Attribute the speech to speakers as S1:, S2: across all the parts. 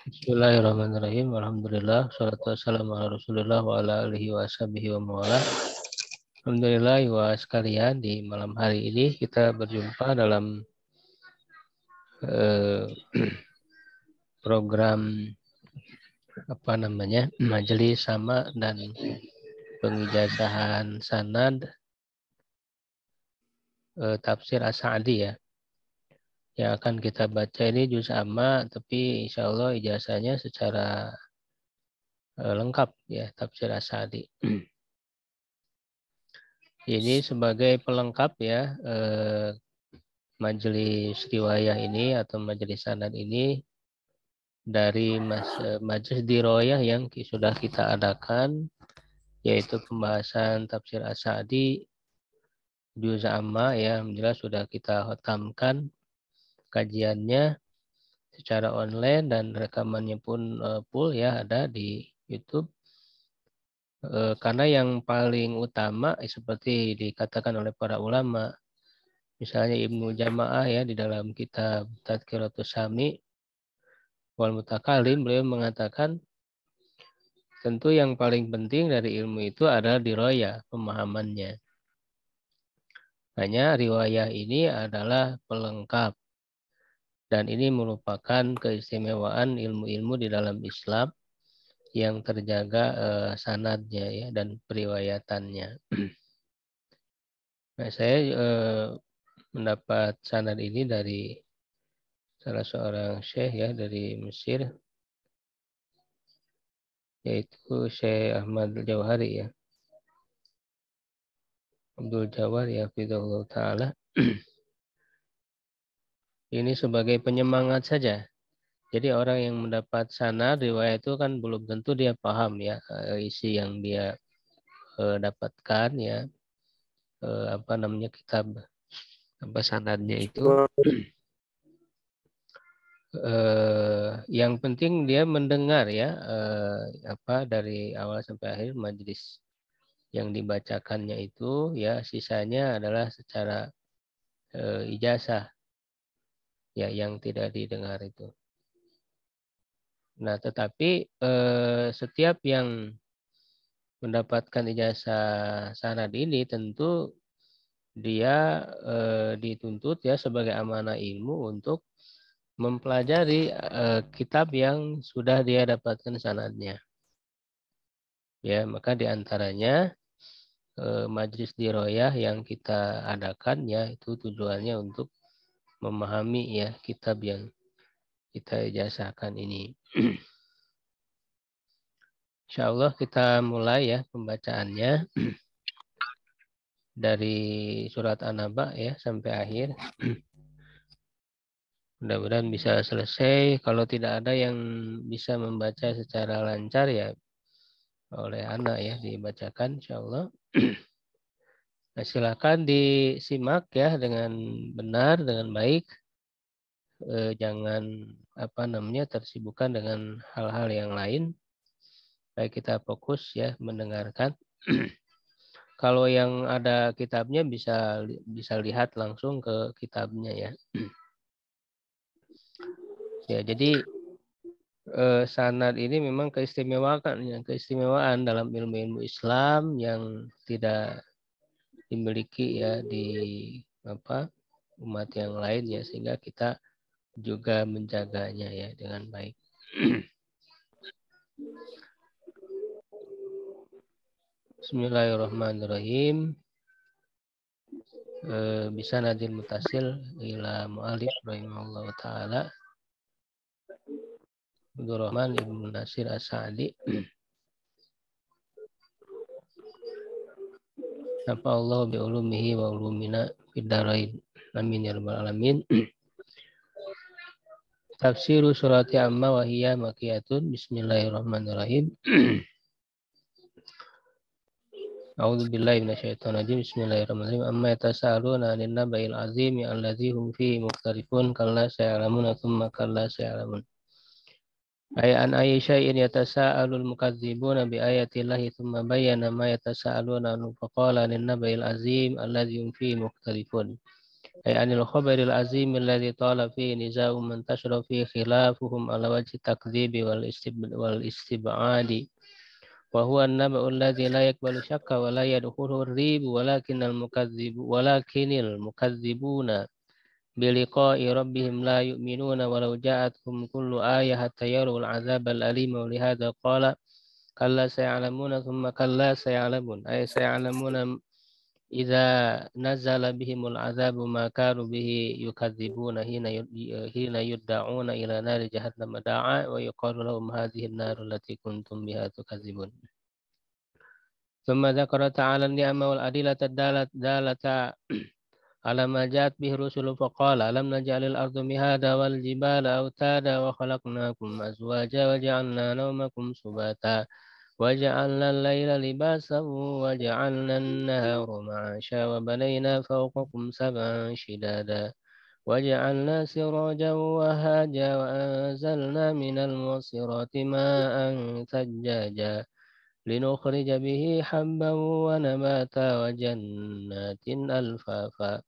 S1: Bismillahirrahmanirrahim. Alhamdulillah. Salatu wassalamu ala Rasulullah wa ala alihi wa ashabihi wa mawala. Alhamdulillah wa sekalian, di malam hari ini kita berjumpa dalam program majelis sama dan pengijazahan sanad tafsir As-Sa'di ya. Yang akan kita baca ini juz amma, tapi insya Allah ijazahnya secara lengkap ya, tafsir As-Sa'di. Ini sebagai pelengkap ya, majelis riwayah ini atau majelis sanad ini dari majelis diroyah yang sudah kita adakan, yaitu pembahasan tafsir As-Sa'di juz amma ya. Alhamdulillah sudah kita khatamkan kajiannya secara online dan rekamannya pun full ya, ada di YouTube. Karena yang paling utama seperti dikatakan oleh para ulama, misalnya Ibnu Jama'ah ya di dalam kitab Tadhkiratus Sami wal Mutakalim, beliau mengatakan tentu yang paling penting dari ilmu itu adalah diroyah, pemahamannya. Hanya riwayah ini adalah pelengkap. Dan ini merupakan keistimewaan ilmu-ilmu di dalam Islam yang terjaga sanadnya ya dan periwayatannya. Nah, saya mendapat sanad ini dari salah seorang syekh ya dari Mesir, yaitu Syekh Ahmad Jauhari ya. Abdul Jawad ya fidhullah ta'ala. Ini sebagai penyemangat saja. Jadi orang yang mendapat sanad riwayat itu kan belum tentu dia paham ya isi yang dia dapatkan ya, kitab sanadnya itu. Yang penting dia mendengar ya dari awal sampai akhir majelis yang dibacakannya itu ya, sisanya adalah secara ijazah ya yang tidak didengar itu. Nah, tetapi setiap yang mendapatkan ijazah sanad ini tentu dia dituntut ya sebagai amanah ilmu untuk mempelajari kitab yang sudah dia dapatkan sanadnya. Ya, maka diantaranya majelis diroyah yang kita adakan ya, itu tujuannya untuk memahami ya kitab yang kita ijazahkan ini. Insyaallah kita mulai ya pembacaannya dari surat An-Naba ya sampai akhir. Mudah-mudahan bisa selesai. Kalau tidak ada yang bisa membaca secara lancar ya oleh anak ya dibacakan insyaallah. Nah, silakan disimak ya dengan benar, dengan baik. Jangan tersibukkan dengan hal-hal yang lain. Baik, kita fokus ya mendengarkan. Kalau yang ada kitabnya bisa lihat langsung ke kitabnya ya. Ya, jadi sanad ini memang keistimewaan dalam ilmu-ilmu Islam yang tidak dimiliki ya di umat yang lain ya, sehingga kita juga menjaganya ya dengan baik. Bismillahirrahmanirrahim. Bisa nadil mutasil ila mu'alif rahimahullah ta'ala Abdul Rahman Ibnu Nasir As-Sa'di. Napa Allah bi ulumihi wa ulumina fid darain. Amin ya rabbal alamin. Tafsiru surati amma wa hiya makiyatun. Bismillahirrahmanirrahim. A'udzu billahi minasyaitonir rajim. Bismillahirrahmanirrahim. Amma yatasaaluna 'anil naba'il 'azimi alladzi hum fihi mukhtalifun kalla saya'lamuna tsumma kalla saya'lamun. Ay an ayyi syai'in yatasaalul mukadzibuna bi ayatillahi tsumma bayyana ma yatasaaluna anhu faqala 'anil naba'il 'azim alladzi hum fihi mukhtalifun. أي عن الخبر العظيم الذي طال فيه نزاعهم انتشر فيه خلافهم على وجه التكذيب والاستبعاد، وهو النبأ الذي لا يقبل شك ولا يدخله الريب، ولكن المكذبون بلقاء ربهم لا يؤمنون ولو جاءتهم كل آية حتى يروا العذاب الأليم. ولهذا قال كلا سيعلمون ثم كلا سيعلمون، أي سيعلمون إذا نزل بهم العذاب ما كانوا به يكذبون حين يدعون إلى نار جهنم داعا ويقال لهم هذه النار التي كنتم بها تكذبون. ثم ذكر تعالى النعمة والأدلة الدالة على ما جاءت به الرسل فقال ألم نجعل الأرض مهادا والجبال أوتادا وخلقناكم أزواجا وجعلنا نومكم سباتا وجعلنا الليل لباسا وجعلنا النهار معاشا وبنينا فوقكم سبعا شدادا وجعلنا سراجا وهاجا وأنزلنا من المعصرات ماء ثجاجا لنخرج به حبا ونباتا وجنات ألفافا.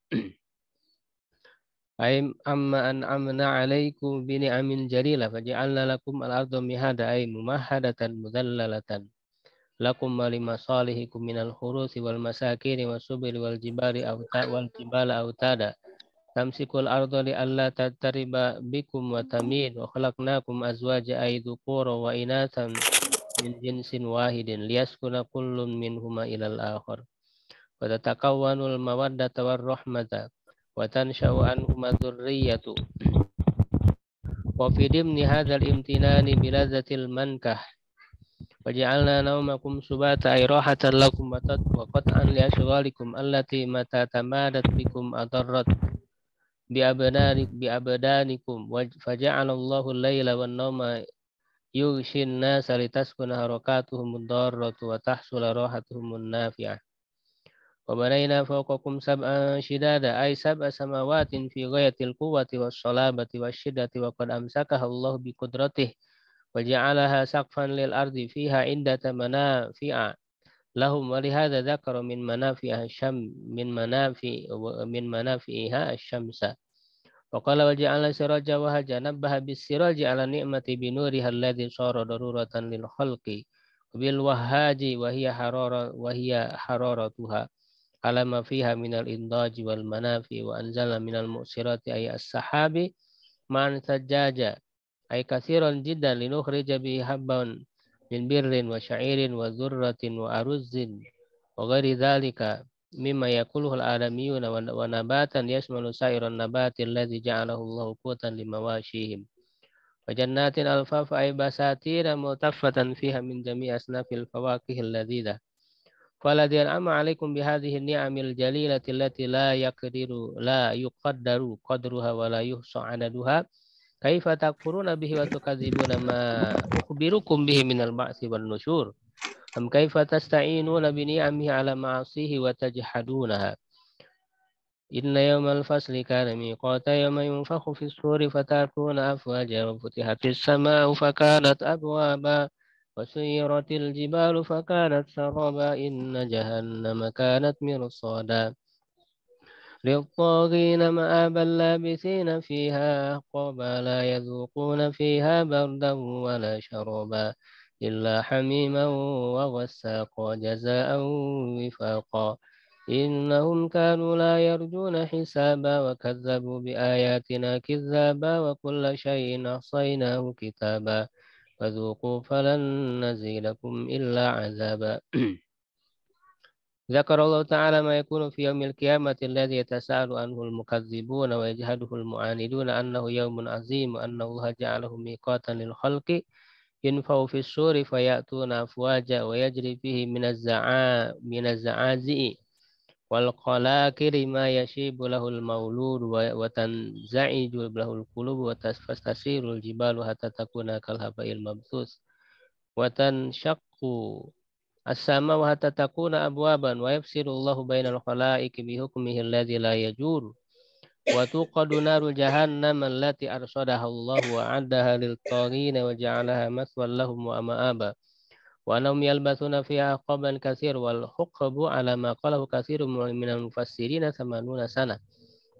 S1: أي أما أنعمنا عليكم بنعم جليلة فجعلنا لكم الأرض مهادا أي ممهدة مذللة لكم ولمصالحكم من الخروس والمساكين والسبل والجبال أوتادا تمسك الأرض لئلا تضطرب بكم وتميد وخلقناكم أزواجا أي ذكورا وإناثا من جنس واحد ليسكن كل منهما إلى الآخر وتتكون المودة والرحمة وتنشأ عنهما الذرية. وفي ضمن هذا الامتنان بلذة المنكح وجعلنا نومكم سباتا أي راحة لكم وقطعا لأشغالكم التي متى تمادت بكم أضرت بأبدانكم فجعل الله الليل والنوم يغشي الناس لتسكن حركاتهم الضارة وتحصل راحتهم النافعة. وبنينا فوقكم سبعا شدادا أي سبع سماوات في غاية القوة والصلابة والشدة وقد أمسكها الله بقدرته وجعلها سقفا للأرض فيها عدة منافع لهم ولهذا ذكر من منافعها الشمس. وقال وجعلنا سراجا وهاجا نبه بالسراج على النعمة بنورها الذي صار ضرورة للخلق بالوهاج وهي حرارتها على ما فيها من الإنضاج والمنافع وأنزل من المؤسرات أي السحاب مع ثجاجا أي كثيرا جدا لنخرج به حبا من بر وشعير وذرة وأرز وغير ذلك مما يأكله الآدميون ونباتا يشمل سائر النبات الذي جعله الله قوتا لمواشيهم وجنات ألفاف أي بساتين ملتفة فيها من جميع أصناف الفواكه اللذيذة. فالذي أنعم عليكم بهذه النعم الجليلة التي لا يقدر قدرها ولا يحصى عددها كيف تكفرون به وتكذبون ما أخبركم به من البعث والنشور أم كيف تستعينون بنعمه على معاصيه وتجحدونها. إن يوم الفصل كان ميقاتا يوم ينفخ في الصور فتأتون أفواجا وفتحت السماء فكانت أبوابا وسيرت الجبال فكانت سرابا إن جهنم كانت مرصادا للطاغين مآبا لابثين فيها أحقابا لا يذوقون فيها بردا ولا شرابا إلا حميما وغساقا جزاء وفاقا إنهم كانوا لا يرجون حسابا وكذبوا بآياتنا كذابا وكل شيء أحصيناه كتابا فذوقوا فلن نزيدكم إلا عذابا. ذكر الله تعالى ما يكون في يوم القيامة الذي يتساءل عنه المكذبون ويجهده المعاندون أنه يوم عظيم وأن الله جعله ميقاتا للخلق ينفخ في الصور فيأتون أفواجا ويجري فيه من الزعازع والقلاكر ما يشيب له المولود وتنزعج له القلوب وتستسير الجبال حتى تكون كالهباء المبثوث وتنشق السماء حتى تكون أبوابا ويفصل الله بين الخلائق بحكمه الذي لا يجور وتوقد نار جهنم التي أرصدها الله وأعدها للطاغين وجعلها مثوى لهم ومآبا وأنهم يلبثون فيها عقبا كثير والحقب على ما قاله كثير من المفسرين 80 سنة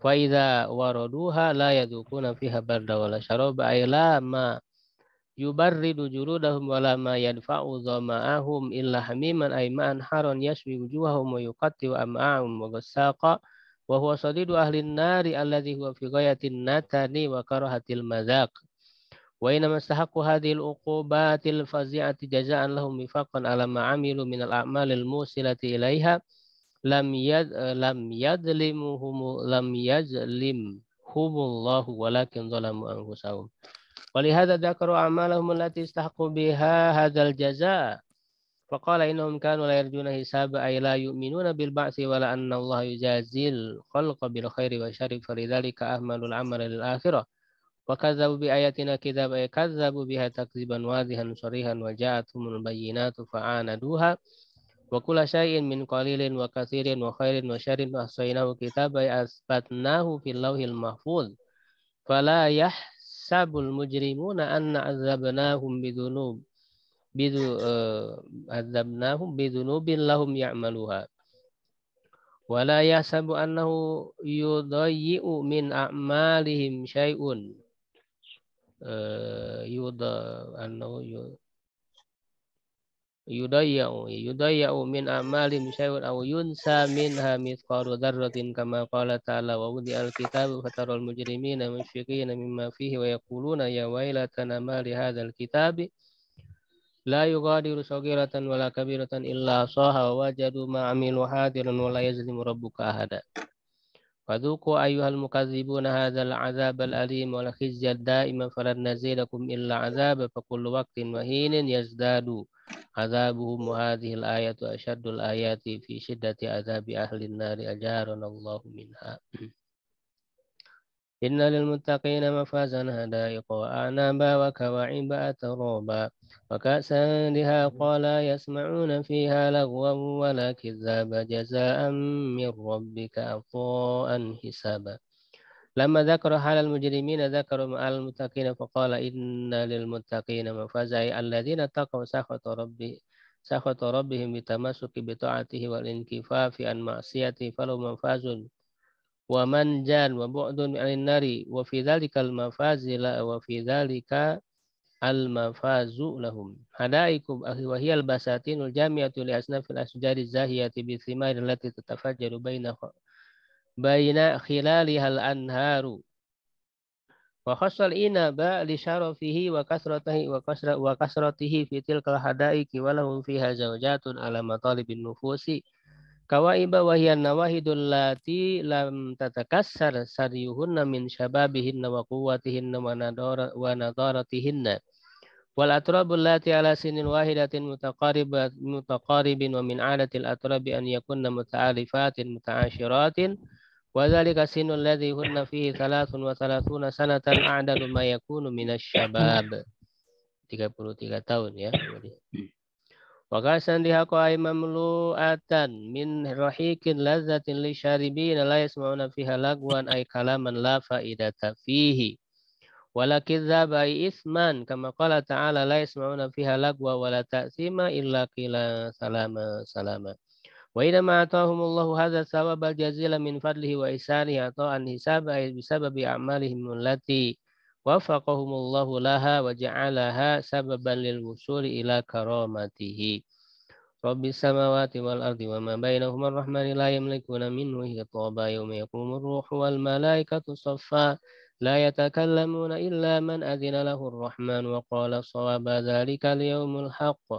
S1: فإذا وردوها لا يذوقون فيها بردا ولا شرابا أي لا ما يبرد جلودهم ولا ما يدفع ظمآهم إلا حميما أي ماء حارا يشوي وجوههم ويقطع أمعاءهم وغساقا وهو صديد أهل النار الذي هو في غاية النتن وكراهة المذاق وإنما استحقوا هذه العقوبات الفظيعة جزاء لهم وفاقا على ما عملوا من الأعمال الموصلة إليها لم يظلمهم الله ولكن ظلموا أنفسهم ولهذا ذكروا أعمالهم التي استحقوا بها هذا الجزاء فقال إنهم كانوا لا يرجون حسابا أي لا يؤمنون بالبعث ولا أن الله يجازي الخلق بالخير والشر فلذلك أهملوا العمل للآخرة وكذبوا بآياتنا كذابا أي كذبوا بها تكذيبا واضحا صريحا وجاءتهم البينات فعاندوها وكل شيء من قليل وكثير وخير وشر أحصيناه كتابا أثبتناه في اللوح المحفوظ فلا يحسب المجرمون أن عذبناهم بذنوب لهم يعملوها ولا يحسب أنه يضيء من أعمالهم شيء يضيع من أعمالهم شيء أو ينسى منها مثقال ذرة كما قال تعالى ووضع الكتاب فترى المجرمين مشفقين مما فيه ويقولون يا ويلتنا ما لهذا الكتاب لا يغادر صغيرة ولا كبيرة إلا أحصاها ووجدوا ما عملوا حاضرا ولا يظلم ربك أحدا فذوقوا أيها المكذبون هذا العذاب الأليم والخزي الدائم فلن نزيدكم إلا عذابا فكل وقت وحين يزداد عذابهم وهذه الآية أشد الآيات في شدة عذاب أهل النار أجارنا الله منها إن للمتقين مفازا هدائق وأعنابا وكواعب أترابا وكأسا دهاقا لا يسمعون فيها لغوا ولا كذابا جزاء من ربك عطاء حسابا لما ذكر حال المجرمين ذكروا مع المتقين فقال إن للمتقين مفازا أي الذين اتقوا سخط ربهم بالتمسك بطاعته والانكفاف عن معصيته فلهم مفاز ومنجا وبعد عن النار وفي ذلك المفاز لهم حدائق وهي البساتين الجامعة لأصناف الأشجار الزاهية بالثمار التي تتفجر بين خلالها الأنهار وخص الإنب لشرفه وكثرته في تلك الحدائق ولهم فيها زوجات على مطالب النفوس كوائب وهي النواهد التي لم تتكسر سريهن من شبابهن وقوتهن ونضارتهن والأتراب التي على سن واحدة متقارب ومن عادة الأتراب أن يكن متعارفات متعاشرات وذلك السن الذي هن فيه 33 سنة أعدل ما يكون من الشباب 33 tahun ya. وكأسا دهاقا أي مملوءة من رحيق لذة للشاربين لا يسمعون فيها لغوا أي كلاما لا فائدة فيه ولا كذاب أي إثما كما قال تعالى لا يسمعون فيها لغوا ولا تأثيما إلا قيلا سلاما سلاما وإنما أعطاهم الله هذا الثواب الجزيل من فضله وإحسانه عطاء حسابا أي بسبب أعمالهم التي وفقهم الله لها وجعلها سببا للوصول إلى كرامته رب السماوات والأرض وما بينهما الرحمن لا يملكون منه خطابا يوم يقوم الروح والملائكة صفا لا يتكلمون إلا من أذن له الرحمن وقال صواب ذلك اليوم الحق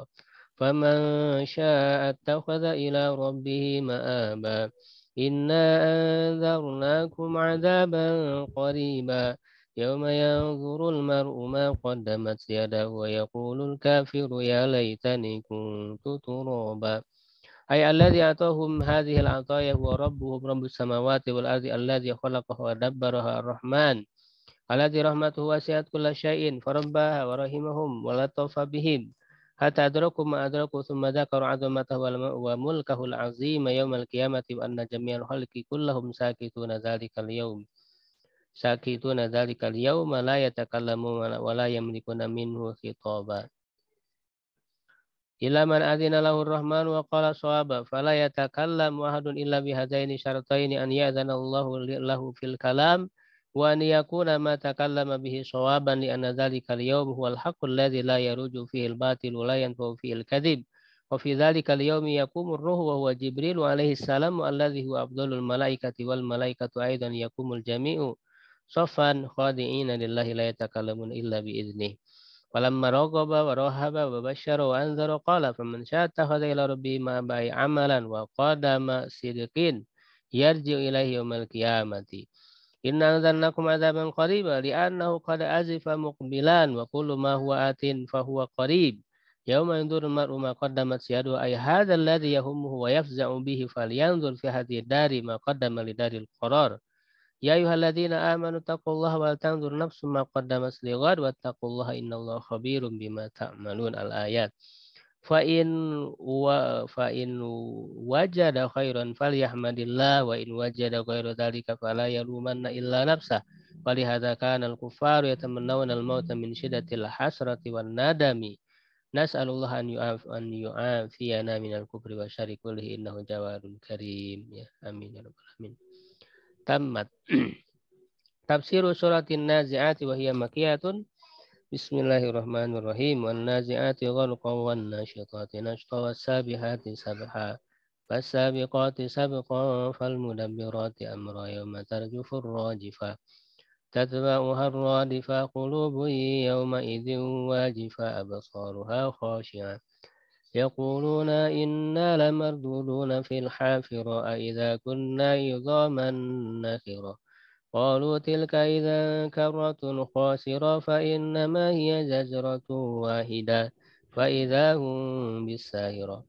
S1: فمن شاء اتخذ إلى ربه مآبا إنا أنذرناكم عذابا قريبا يوم ينظر المرء ما قدمت يده ويقول الكافر يا ليتني كنت ترابا أي الذي أعطاهم هذه العطايا هو ربهم رب السماوات والأرض الذي خلقها ودبرها الرحمن الذي رحمته وسعت كل شيء فرباها ورحمهم ولطف بهم حتى أدركوا ما أدركوا ثم ذكروا عظمته وملكه العظيم يوم القيامة وأن جميع الخلق كلهم ساكتون ذلك اليوم لا يتكلمون ولا يملكون منه خطابا illa man adzina lahu ar-rahman wa qala shawaba fala yatakallamu ahadun illa bihadaini syartaini an ya'dzana Allahu lahu fil kalam wa an yakuna ma takallama bihi shawaban li anna dzalika al-yawm huwa al-haqqu alladhi la yaruju fihi al-batil wa la yanfa'u fihi al-kadhib wa fi dzalika al-yawm yaqumu ar-ruhu wa huwa Jibril alaihi salam alladhi huwa afdalul malaikati wal malaikatu aidan yaqumul jami'u saffan khadi'ina lillahi la yatakallamuna illa bi idzni. Falamma ragaba wa rahaba wa bashara wa anzara qala faman syaa'a ittakhadha ila rabbihi ma'abai amalan wa qadama sidqin yarji'u ilaihi yaumal qiyamati. Inna anzarnakum adzaban qariba li'annahu qad azifa muqbilan wa kullu ma huwa atin fa huwa qarib. Yauma yanzuru al-mar'u ma qaddamat yadu ay hadzal ladzi yahummuhu wa yafza'u bihi falyanzur fi hadhihi dari ma qaddama lidaril qarar. Ya ayyuhalladzina amanu taqullaha wal tanzur nafsum ma qaddamat lighad wattaqullaha innallaha khabirum bima ta'malun al-ayat. Fa in wajada khairan falyahmadillah wa in wajada ghairu dzalika fala yalumanna illa nafsah. Walihadza kana al-kuffaru yatamannawna al-mauta min shiddatil hasrati wan nadami. Nas'alullah an yu'afiyana minal kufri wa syarri kullihi innahu jawadun karim. Ya, amin ya rabbal alamin. Tamat. Tafsiru suratin nazi'ati wa hiya makiyatun. Bismillahirrahmanirrahim. Wan nazi'ati gharqa wan nasyitati nashta was sabihati sabha. Fasabiqati sabqa fal mudabbirati amra yawma tarjufur rajifa. Tatba'uha ar-radifa qulubun yawma idzin wajifa absaruha khashi'ah. يقولون إنا لمردودون في الحافرة أإذا كنا عظاما نخرة قالوا تلك إذا كرة خاسرة فإنما هي زجرة واحدة فإذا هم بالساهرة.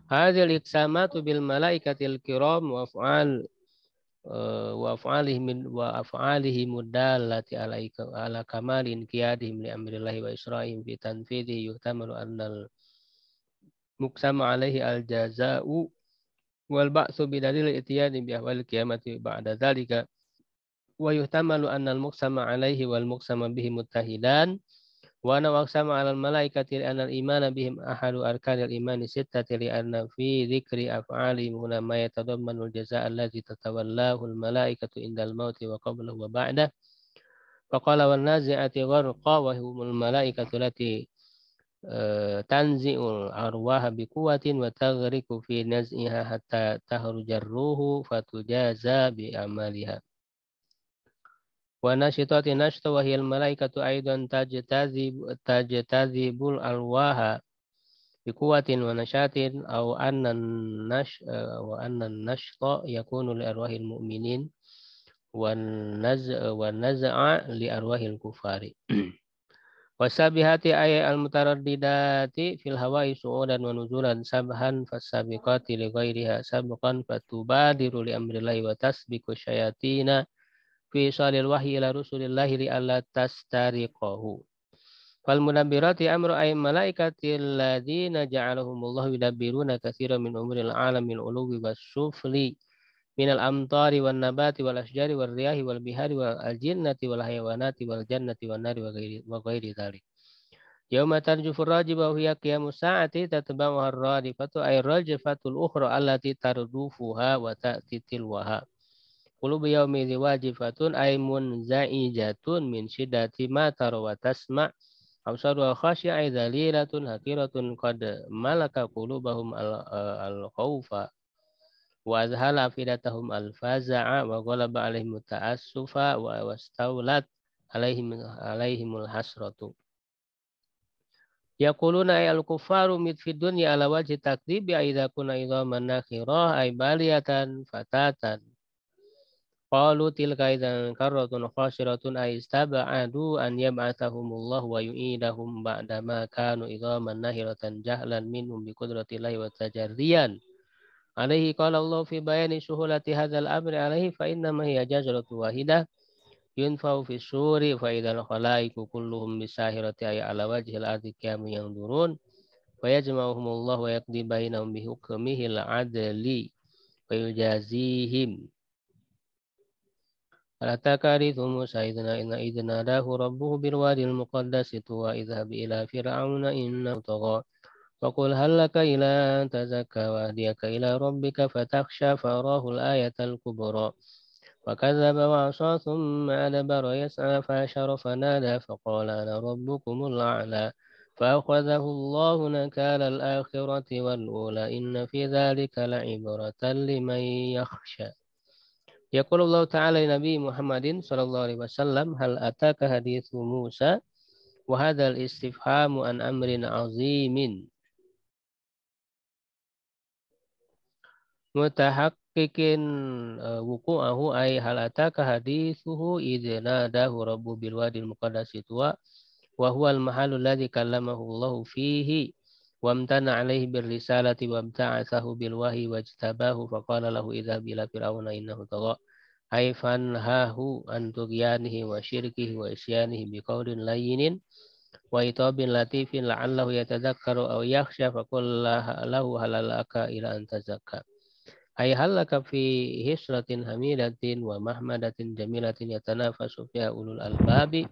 S1: هذه الإقسامات بالملائكة الكرام وأفعالهم الدالة على كمال انقيادهم لأمر الله وإسرائهم في تنفيذه يحتمل أن المقسم عليه الجزاء والبعث بدليل الاتيان بأحوال القيامة بعد ذلك ويحتمل أن المقسم عليه والمقسم به متحدان وأن أقسم على الملائكة لأن الإيمان بهم أحد أركان الإيمان الستة لأن في ذكر أفعالهم هنا ما يتضمن الجزاء الذي تتولاه الملائكة عند الموت وقبله وبعده. فقال والنازعات غرقا وهم الملائكة التي تنزع الأرواح بقوة وتغرق في نزعها حتى تخرج الروح فتجازى بأعمالها. ونشطات نشط وهي الملائكة أيضا تجتذب الأرواح بقوة ونشاط أو أن النشط يكون لأرواح المؤمنين والنزع لأرواح الكفار. والسابحات أي المترددات في الهواء صعودا ونزولا سبحا فالسابقات لغيرها سبقا فتبادر لأمر الله وتسبق الشياطين في إيصال الوحي إلى رسل الله لئلا تسترقه. فالمدبرات أمر أي الملائكة الذين جعلهم الله يدبرون كثيرا من أمور العالم العلو والسفل من الأمطار والنبات والأشجار والرياح والبحار والجنة والحيوانات والجنة والنار وغير ذلك. يوم ترجف الراجفة وهي قيام الساعة تتبعها الرادفة أي الرجفة الأخرى التي تردفها وتأتي تلوها. قلوب يومئذ واجفة أي منزعجة من شدة ما ترى وتسمع. أبصارها خاشعة ذليلة حقيرة قد ملك قلوبهم الخوف وأذهل أفئدتهم الفزع وغلب عليهم التأسف واستولت عليهم الحسرة. يقولون أي الكفار في الدنيا على وجه التكذيب إذا كنا عظاما نخرة أي بالية فتاة. قالوا تلك إذا كرة خاسرة أي استبعدوا أن يبعثهم الله ويعيدهم بعدما كانوا عظاما نخرة جهلا منهم بقدرة الله وتجريا عليه. قال الله في بيان سهولة هذا الأمر عليه فإنما هي جزرة واحدة ينفع في السور فإذا الخلائق كلهم بالساهرة أي على وجه الأرض قيام ينظرون فيجمعهم الله ويقضي بينهم بحكمه العدل ويجازيهم هل أتاك حديث موسى إذ ناداه ربه بالوادي المقدس طوى اذهب إلى فرعون إنه طغى فقل هل لك إلى أن تزكى وأهديك إلى ربك فتخشى فأراه الآية الكبرى فكذب وعصى ثم أدبر يسعى فحشر فنادى فقال أنا ربكم الأعلى فأخذه الله نكال الآخرة والأولى إن في ذلك لعبرة لمن يخشى. يقول الله تعالى لنبي محمد صلى الله عليه وسلم هل أتاك حديث موسى وهذا الاستفهام عن أمر عظيم متحقق وقوعه أي هل أتاك حديثه إذ ناداه رب بالوادي المقدس طوى وهو المحل الذي كلمه الله فيه وامتن عليه بالرسالة وابتعثه بالوحي واجتباه فقال له اذهب إلى فرعون إنه طغى أي فانهاه عن طغيانه وشركه وإسيانه بقول لين وإطاب لطيف لعله يتذكر أو يخشى فقل له هل لك إلى أن تزكى أي هل لك في هسرة حميدة ومحمدة جميلة يتنافس فيها أولو الألباب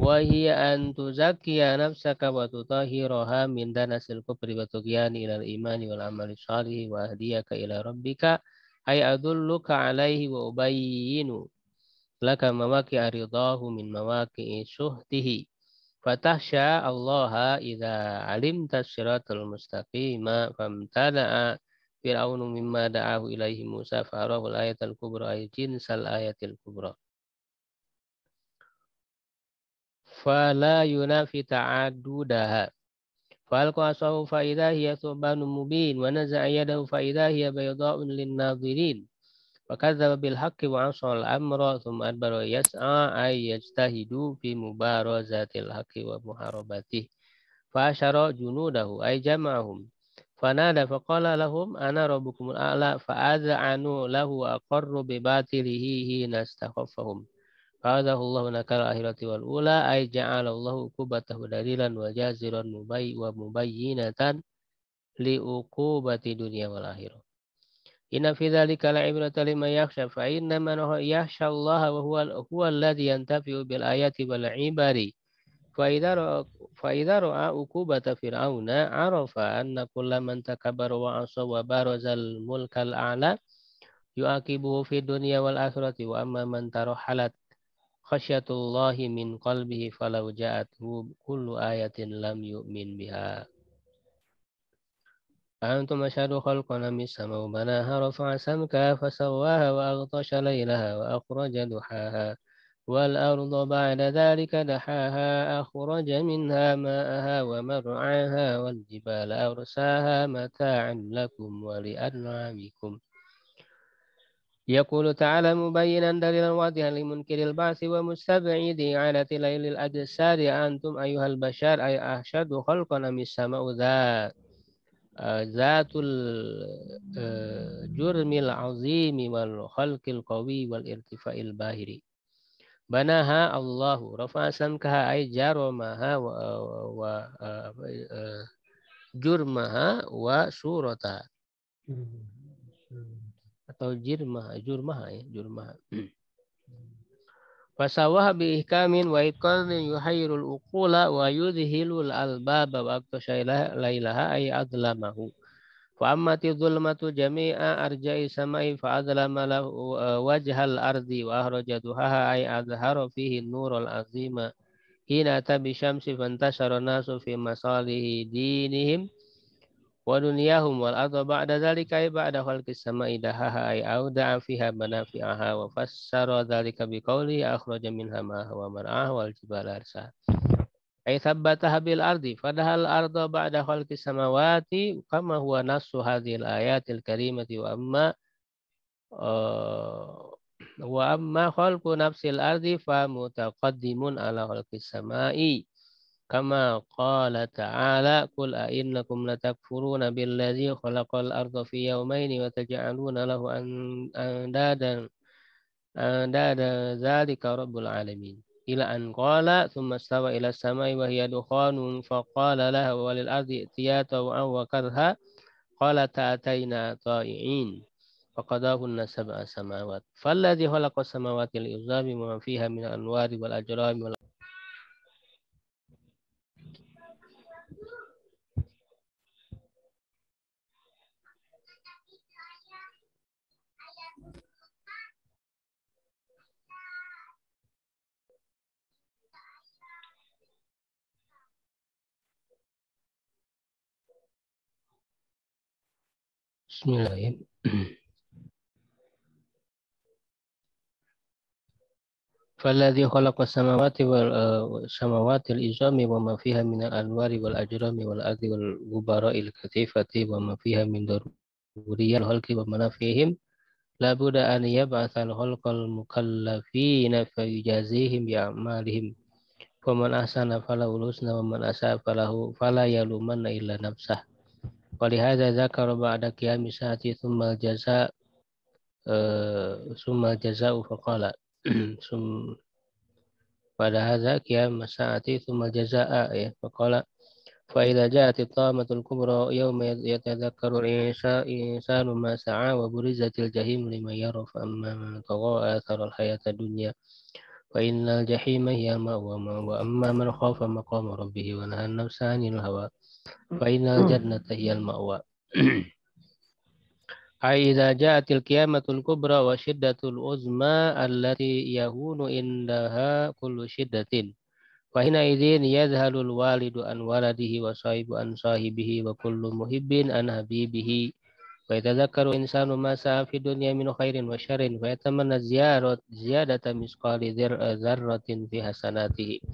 S1: وهي أن تزكي نفسك وتطهرها من دنس الكفر والطغيان إلى الإيمان والعمل الصالح وأهديك إلى ربك أي أدلك عليه وأبين لك مواقع رضاه من مواقع سخطه فتخشى الله إذا علمت الصراط المستقيم فامتنع فرعون مما دعاه إليه موسى فأراه الآية الكبرى أي جنس الآية الكبرى فلا ينافي تعددها فألقى عصاه فإذا هي ثعبان مبين ونزع يده فإذا هي بيضاء للناظرين فكذب بالحق وعصى الأمر ثم أدبر يسعى أي يجتهد في مبارزة الحق ومحاربته فأشر جنوده أي جمعهم فنادى فقال لهم أنا ربكم الأعلى فأذعنوا له وأقروا بباطله حين استخفهم فأخذه الله نكال الآخرة والأولى أي جعل الله عقوبته دليلا وجازرا ومبينة لعقوبة الدنيا والآخرة إن في ذلك لعبرة لمن يخشى فإن من يخشى الله هو الذي ينتفع بالآيات والعبر فإذا رأى عقوبة فرعون عرف أن كل من تكبر وعصى وبارز الملك الأعلى يعاقبه في الدنيا والآخرة وأما من ترحلت خشية الله من قلبه فلو جاءته كل آية لم يؤمن بها أنتم أشهد خلقا من السماء وبناها رفع سمكها فسواها وأغطش ليلها وأخرج ضحاها والأرض بعد ذلك دحاها أخرج منها ماءها ومرعاها والجبال أرساها متاعا لكم ولأنعامكم يقول تعالى مبينا دليلا واضحا لمنكر البعث ومستبعد إعادة ليل الأجساد أنتم أيها البشر أي أشد خلقا من السماء ذات الجرم العظيم والخلق القوي والارتفاع الباهر بناها الله رفع سمكها أي جرمها وجرمها وصورتها atau jurmah fasawaha bi ihkamin wa itqanin yuhayyirul uqula wa yudhilul albaba wa aqtasha lailaha ay adlamahu fa ammati dhulmatu jami'a arja'i samai fa adlama lahu wajhal ardi wa ahraja duhaha ay adhara fihi nurul azima hina tabi syamsi fantashara nasu fi masalihi dinihim wa dunyahum wal arda ba'da dzalika ay ba'da khalqis samai dahaha ay auda'a fiha manafi'aha wa fassara dzalika biqauli akhraja minha ma'aha wa mar'aha wal jibala arsa ay thabbataha bil ardi fadahal arda ba'da khalqis samawati kama huwa nassu hadhil ayatil karimati wa amma khalqu nafsil ardi fa mutaqaddimun ala khalqis samai kama qala ta'ala qul a innakum latakfuruna billadzi khalaqal arda fi yawmaini wa taj'aluna lahu andadan dzalika rabbul alamin ila an qala thumma stawa ila samai wa hiya dukhanun fa qala laha walil ardi tiyata wa karha qala ta'ataina ta'iin فقضاهن سبع سماوات فالذي خلق السماوات العظام وما فيها من الأنوار والأجرام بسم الله. فالذي خلق السماوات العظام وما فيها من الأنوار والأجرام والأرض والغبراء الكثيفة وما فيها من ضروري الخلق ومنافعهم لا بد أن يبعث الخلق المكلفين فيجازيهم بأعمالهم فمن أحسن فله الحسنى ومن أساء فلا يلومن إلا نفسه ولهذا ذكر بعد قيام الساعة ثم الجزاء فقال pada hadza qiyam sa'ati thumma jazaa'a ya faqala fa idza ja'at at-tamatul kubra yawma yatadhakkaru al-insanu ma sa'a wa burizatil jahim liman yara fa amma man tagha athara al-hayata dunya fa innal jahima hiya ma'wa wa amma man khafa maqama rabbih wa nahaa an-nafsa 'anil hawa fa innal jannata hiya al-ma'wa. Idza ja'atil qiyamatul kubra wa shiddatul uzma allati yahunu indaha kullu shiddatin wa hina idzin yadhalul walidu an waladihi wa sahibu an sahibihi wa kullu muhibbin an habibihi wa yatadhakkaru insanu ma sa'a fi dunya min khairin wa syarrin wa yatamanna ziyadata misqali dzarratin fi hasanatihi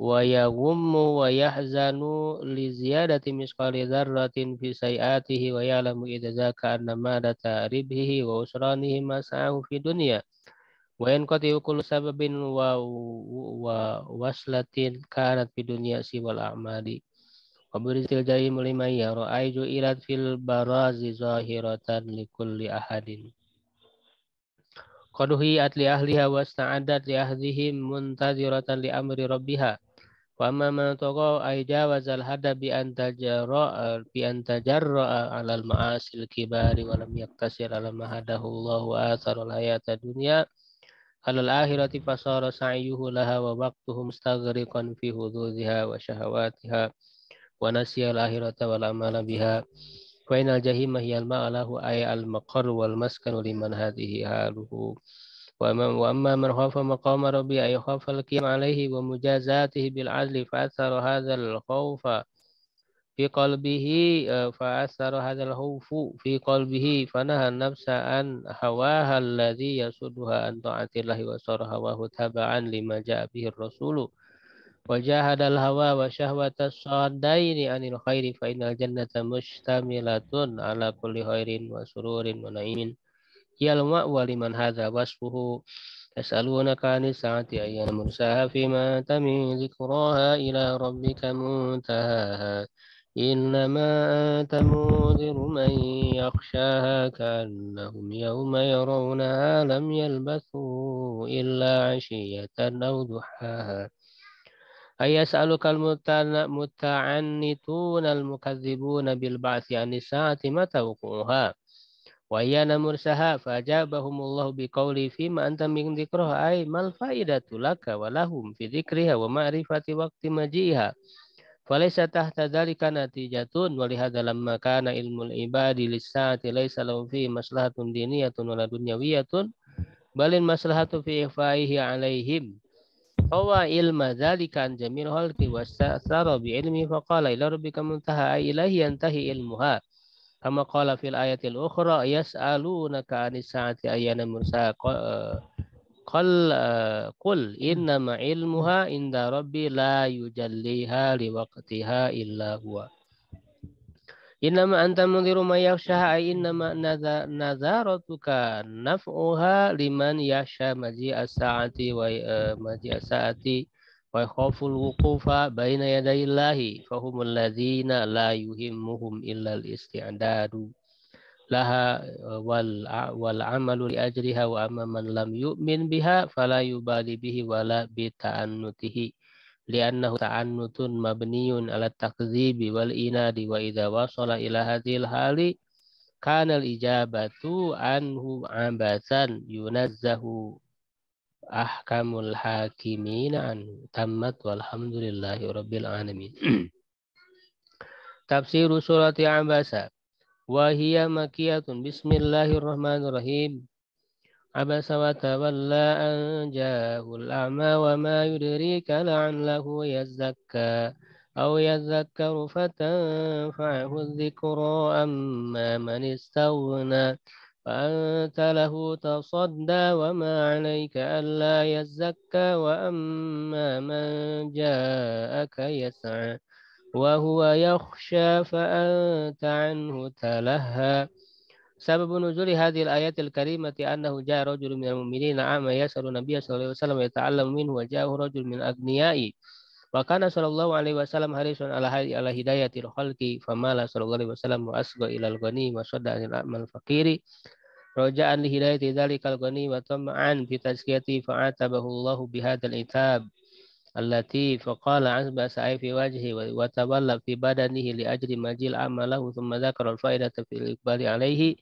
S1: wa yaghummu wa yahzanu li ziyadati misqali dzarratin fi sayiatihi wa ya'lamu idza zaka anna madata ribhihi wa usranihi ma sa'ahu fi dunya wa yanqati kullu sababin wa waslatin kanat fi dunya siwal a'mali wa buritil jahim liman yara aizu ilat fil barazi zahiratan likulli ahadin qaduhi atli ahliha wa sta'adat li ahdihim muntaziratan li amri rabbiha wa amma man tagha ay jawazal hada bi antajarra ala al ma'asil kibari wa lam yaktasir ala ma hadahu Allah wa atharul hayata dunya alal akhirati fasara sa'yuhu laha wa waqtuhu mustaghriqan fi hududhiha wa syahawatiha wa nasiya al akhirata wal amala biha wa inal jahima hiya al ma'alahu ay al maqar wal maskanu liman hadhihi haluhu wa amma man khafa maqama rabbi ay khafa al qiyam alayhi wa mujazatihi bil adli fa athara hadha al khawfa في قلبه فأثر هذا الخوف في قلبه فنهى النفس عن هواها الذي يصدها عن طاعة الله وصار هواه تبعا لما جاء به الرسول وجاهد الهوى وشهوة الصادين عن الخير فإن الجنة مشتملة على كل خير وسرور ونعيم هي المأوى لمن هذا وصفه يسألونك عن الساعة أيان مرساها فيما أنت من ذكراها إلى ربك منتهاها إنما أنت منذر من يخشاها كأنهم يوم يرونها لم يلبثوا إلا عشية أو ضحاها أيسألك المتعنتون المكذبون بالبعث عن الساعة متى وقوعها وأيان مرساها فأجابهم الله بقوله فيما أنت من ذكرها أي ما الفائدة لك ولهم في ذكرها ومعرفة وقت مجيئها فليس تحت ذلك نتيجة ولهذا لما كان علم العباد للساعة ليس له فيه مصلحة دينية ولا دنيوية بل المصلحة في إخفائه عليهم هو علم ذلك عن جميع الخلق واستأثر بعلمه فقال إلى ربك منتهى أي إليه ينتهي علمها كما قال في الآية الأخرى يسألونك عن الساعة أيان مرساها قل إنما علمها عند ربي لا يجليها لوقتها إلا هو إنما أنت منذر من يخشاها أي إنما نذارتك نفعها لمن يخشى مجيء الساعة ويخاف الوقوف بين يدي الله فهم الذين لا يهمهم إلا الاستعداد laha wal amalu li ajriha wa amma man lam yu'min biha fala yubali bihi wala bi ta'annutihi li'annahu ta'annutun mabniyun ala takdzibi wal inadi wa idza wasala ila hadhil hali kanal ijabatu anhu abasan yunazzahu ahkamul hakimina anhu tammat walhamdulillahi rabbil alamin. Tafsiru surati Abasa wa hiya makiyatun. Bismillahirrahmanirrahim. Abasa wa tawalla an ja'ahul a'ma wa ma yudrika la'allahu yazzakka aw yadhakkaru fatanfa'ahu dhikra amma man istaghna فأنت له تصدى وما عليك ألا يزكى وأما من جاءك يسعى وهو يخشى فأنت عنه تلهى. سبب نزول هذه الآيات الكريمة أنه جاء رجل من المؤمنين أعمى يسأل النبي صلى الله عليه وسلم ويتعلم منه وجاءه رجل من أغنياء وكان صلى الله عليه وسلم حريصا على هداية الخلق فمال صلى الله عليه وسلم وأسقى إلى الغني وصد عن الأعمى الفقير رجاء لهداية ذلك الغني وطمعا في تزكيته فعاتبه الله بهذا العتاب التي فقال عزب سعي في وجهه وتولى في بدنه لأجل مجيء عمله ثم ذكر الفائدة في الإقبال عليه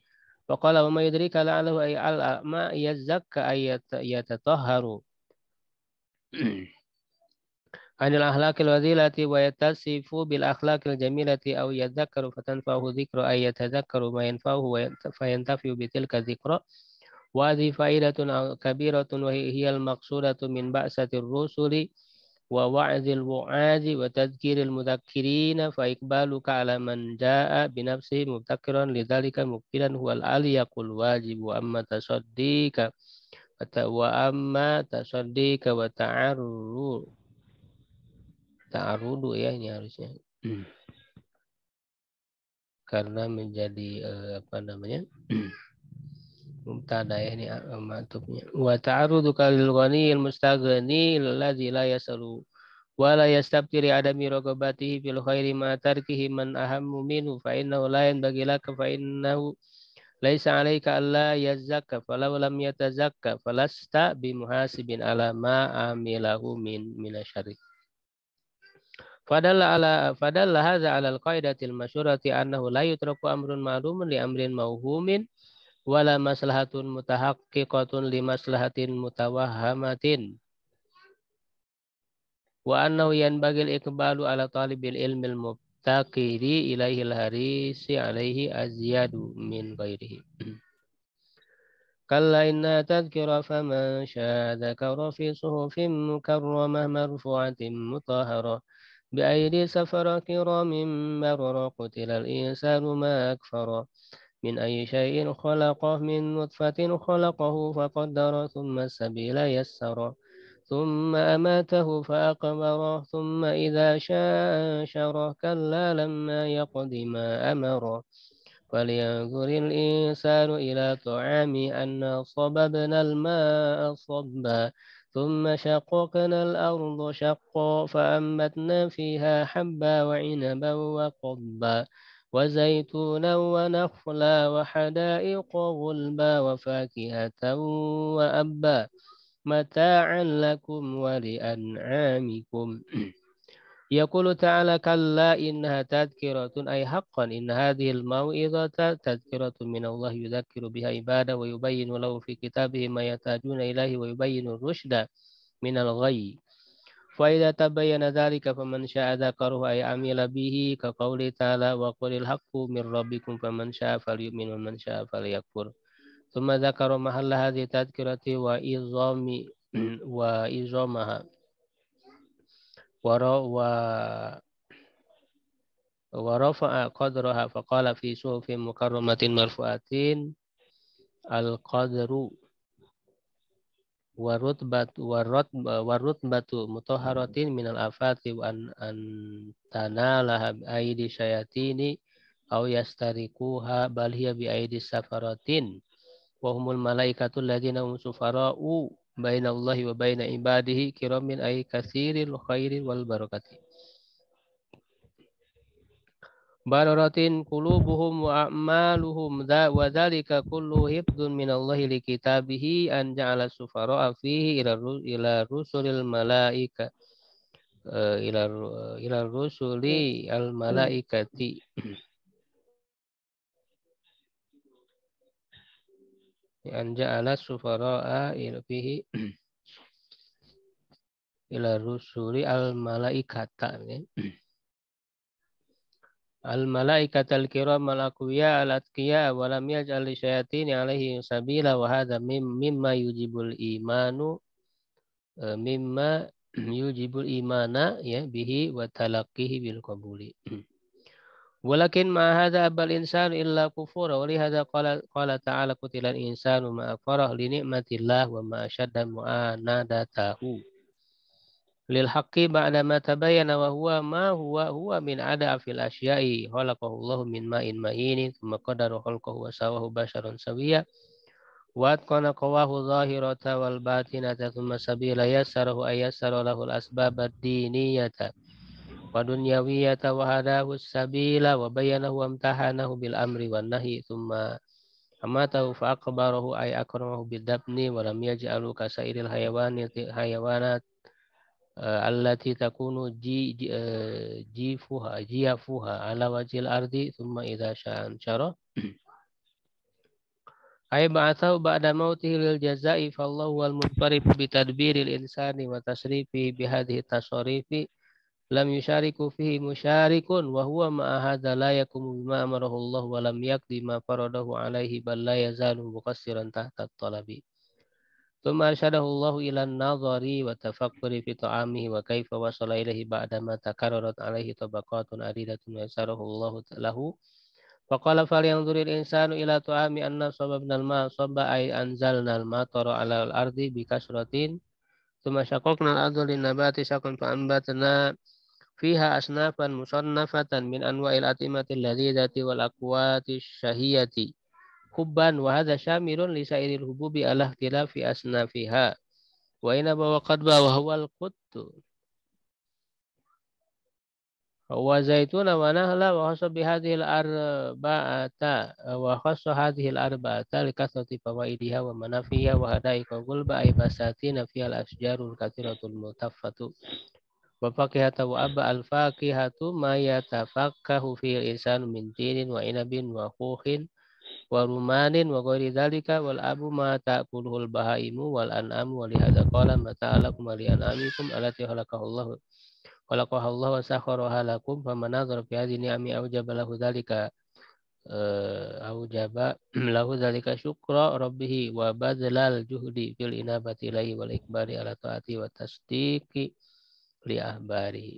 S1: فقال وما يدريك لعله أي الأعمى يزكى أي يتطهر عن الأخلاق الوذيلة ويتصف بالأخلاق الجميلة أو يذكر فتنفعه ذكر أي يتذكر ما ينفعه فينتفع بتلك الذكرى وهذه فائدة كبيرة وهي المقصودة من بعثة الرسل ووعظ الوعاظ وتذكير المذكرين فإقبالك على من جاء بنفسه مبتكرا لذلك مقبلا هو الأليق الواجب وأما تصديق ta'arrudu ya ini harusnya karena menjadi apa namanya mubtada ya ini matufnya wa ta'arrudu kalil ghaniyil mustaghni alladzi la yasalu wa la yastabtiri adami ragabatihi fil khairi ma tarkihi man ahammu minhu fa innahu la yanbaghi laka fa innahu laisa 'alaika alla yazakka falau lam yatazakka falasta bimuhasibin ala ma amilahu min minasyarri. Fadalla hadza 'ala al-qaidatil masyhurati annahu la yutraku amrun ma'lumun li amrin mawhumin wala maslahatun mutahaqqiqatun li maslahatin mutawahhamatin wa annahu yanbaghil iqbalu 'ala talibil ilmil mubtaqiri ilaihi al-harisi 'alaihi azyadu min ghairihi. Kalla inna tadhkira faman syaa dzakara fi suhufin mukarramah marfu'atin mutahharah بأيدي سفرة كرام بررة قتل الإنسان ما أكفر من أي شيء خلقه من نطفة خلقه فقدر ثم السبيل يسر ثم أماته فأقبره ثم إذا شاء أنشره كلا لما يقض ما أمر فلينظر الإنسان إلى طعامه أنا صببنا الماء صبا ثم شققنا الأرض شقا فأنبتنا فيها حبا وعنبا وقضبا وزيتونا ونخلا وحدائق غلبا وفاكهة وأبا متاعا لكم ولأنعامكم. يقول تعالى كلا إنها تذكرة أي حقا إن هذه الموعظة تذكرة من الله يذكر بها عباده ويبين له في كتابه ما يحتاجون إليه ويبين الرشد من الغي فإذا تبين ذلك فمن شاء ذكره أي عمل به كقوله تعالى وقل الحق من ربكم فمن شاء فليؤمن ومن شاء فليكفر ثم ذكر محل هذه التذكرة وإظامها ورفع قدرها فقال في صحف مكرمة مرفوعة القدر والرتبة مطهرة من الآفات وأن تنالها بأيدي الشياطين أو يسترقوها بل هي بأيدي السفرة وهم الملائكة الذين هم سفراء بين الله وبين عباده كرام أي كثير الخير والبركة bararatin qulubuhum wa a'maluhum وذلك كله حفظ من الله لكتابه أن جعل السفراء فيه إلى رسل الملائكة إلى الرسل الملائكة an ja'ala sufara'a fihi ila rusuli al malaikata al malaikata al kiram al aqwiya al atqiya wa lam yaj'al syayatini alaihi sabila wa hadha mimma yujibul imanu mimma yujibul imana ya bihi wa talaqqihi bil qabuli. Walakin ma hadza abal insan illa kufura wa li hadza qala ta'ala qutilal insanu ma akfarah li ni'matillah wa ma ashadda mu'anadatahu lil haqqi ba'da ma tabayyana wa huwa ma huwa min ada'afil asya'i khalaqahu Allah min ma'in mahinin thumma qadara khalqahu wa sawahu basharan sawiyya wa atqana qawahu zahirata wal batinata thumma sabila yassarahu ayassara lahu al asbab ad-diniyata wa dunyawiyata wa hadahu sabila wa bayyanahu wa amtahanahu bil amri wan nahi thumma amatahu fa akbarahu ay akramahu bidabni wa lam yaj'alu kasairil hayawanat allati takunu jifuha ala wajhil ardi thumma idza sya'an syara ay ba'athahu ba'da mautihi lil jazai fallahu wal munfarid bi tadbiril insani wa tasrifi bi hadhihi tasarifi lam yusyariku fihi musyarikun wa huwa ma'a hadza la yakumu bima amarahu Allah wa lam yaqdi ma faradahu alaihi bal la yazalu muqassiran tahta talabi. Tsumma arsyadahu Allah ila an-nadhari wa tafakkuri fi ta'amihi wa kaifa wasala ilaihi ba'da ma takarrarat alaihi tabaqatun adidatun wa yasarahu Allah lahu. Faqala falyanzuril insanu ila ta'ami anna sababna al-ma sabba ay anzalna al-matara 'ala al-ardi bi kasratin tsumma syaqaqna al-ardha lin-nabati syaqan fa anbatna fiha asnafan musannafatan min anwa'il atimati alladhidati wal aqwati syahiyati hubban wa hadha syamirun li sairil hububi ala ikhtilafi asnafiha wa inaba wa qadba wa huwal quttu wa zaituna wa nahla wa khassa bi hadhihi al-arba'ata wa khassa hadhihi al-arba'ata li kathrati fawaidiha wa manafiha wa hadaiqa gulba ay basatina fiha al-asjarul kathiratul mutaffatu wa fakihata wa abba al-fakihatu ma yatafakkahu fil insanu min tinin wa inabin wa khukhin wa rumanin wa ghairi dzalika wal abu ma ta'kuluhul bahaimu wal an'amu wa lihadza qala ma ta'alakum wa li an'amikum allati khalaqaha Allah wa sakhkharaha lakum faman nadzara fi hadhihi ni'ami aujaba lahu dzalika aujaba lahu dzalika syukra rabbih wa badzalal juhdi fil inabati ilaihi wal ikbari ala taati wa tasdiqi li ahbari.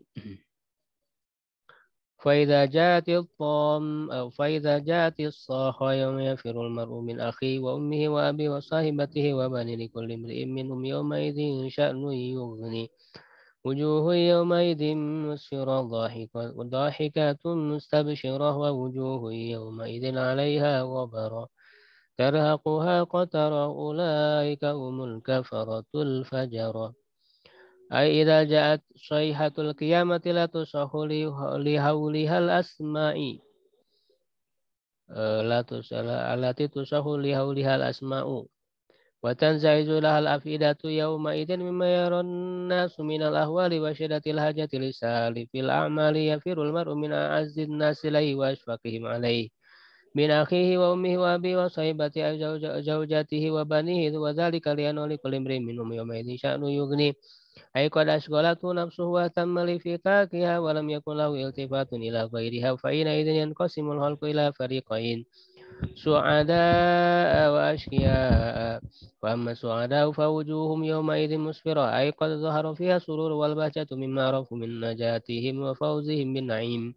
S1: Faidza ja'atil tam faidza ja'atis sakha yawma yafirul mar'u min akhi wa ummihi wa abi wa sahibatihi wa bani likulli imri'in minhum yawma idzin sya'nun yughni wujuhun yawma idzin musfirah dhahikatun mustabshirah wa wujuhun yawma idzin 'alaiha ghabara tarhaquha qatara ulaika humul kafaratul fajara. Ai idza ja'at sayhatul qiyamati la tusahu li haulihal asma'i la tusala allati tusahu li haulihal asma'u wa tanzaizu lahal afidatu yawma idzin mimma yaran nasu minal ahwali wa syiddatil hajati lisali fil a'mali yafirul mar'u min a'azzin nasi ilayhi wa ashfaqihim alayhi min akhihi wa ummihi wa abi wa sahibati zawjatihi wa banihi wa dzalika li anna li kulli imrin minhum yawma idzin sya'nu yughni ay qad asghalatu nafsuhu wa tamma li fitakiha wa lam yakun lahu iltifatun ila ghairiha fa ina idzin yanqasimul khalqu ila fariqain su'ada wa ashqiya wa amma su'ada fa wujuhum yawma idzin musfira ay qad dhahara fiha surur wal bahjatu mimma rafu min najatihim wa fawzihim bin na'im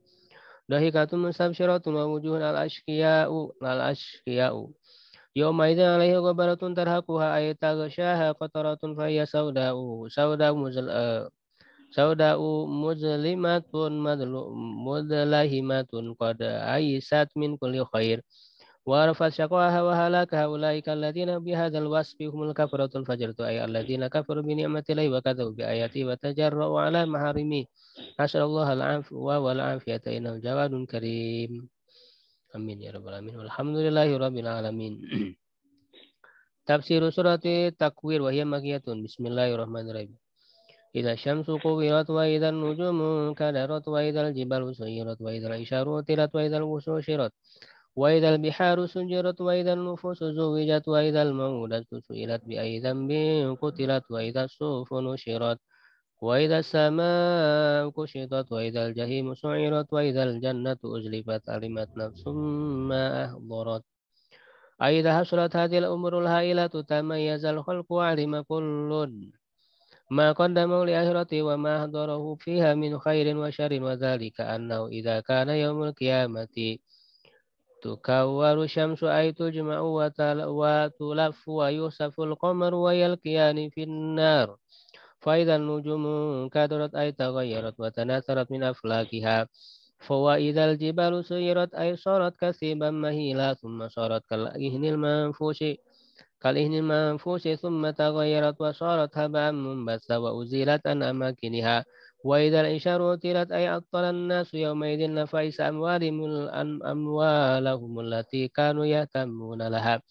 S1: dahikatun mustabshiratun wa wujuhun al ashqiya'u yawma idzin 'alaihi ghabaratun tarhaquha ay taghshaha qataratun fa hiya sauda'u muzlimatun mudlahimatun qad aisat min kulli khair wa rafat syaqwaha wa halakaha ulaika alladziina bi hadzal wasfi humul kafaratul fajratu ay alladziina kafaru bi ni'matillahi wa kadzabu bi ayati wa tajarra'u 'ala maharimi nasallallahu al-'afwa wal 'afiyata innahu jawadun karim. Amin ya rabbal alamin. Walhamdulillahi rabbil alamin. Tafsir surati Takwir wa hiya makkiyatun. Bismillahirrahmanirrahim. Idza syamsu kuwirat wa idzan nujumu kadarat wa idzal jibalu suyirat wa idzal isyaru tirat wa idzal wususyirat وإذا البحار سجرت وإذا النفوس زوجت وإذا الموءودة سئلت بأي ذنب قتلت وإذا الصحف نشرت وإذا السماء كشطت وإذا الجحيم سعرت وإذا الجنة أزلفت علمت نفس ما أحضرت أئذا حصلت هذه الأمور الهائلة تميز الخلق وعلم كل ما قدموا لآخرته وما أحضره فيها من خير وشر وذلك أنه إذا كان يوم القيامة تكور الشمس أي تجمع وتلف ويوسف القمر ويلقيان في النار فإذا النجوم كدرت أي تغيرت وتناثرت من أفلاكها فوإذا الجبال سيرت أي صارت كثيبا مهيلا ثم صارت كالإهن المنفوش ثم تغيرت وصارت هباء منبثا وأزيلت عن أماكنها وإذا العشار أتلت أي عطل الناس يومئذ نفيس أموالهم التي كانوا يهتمون لها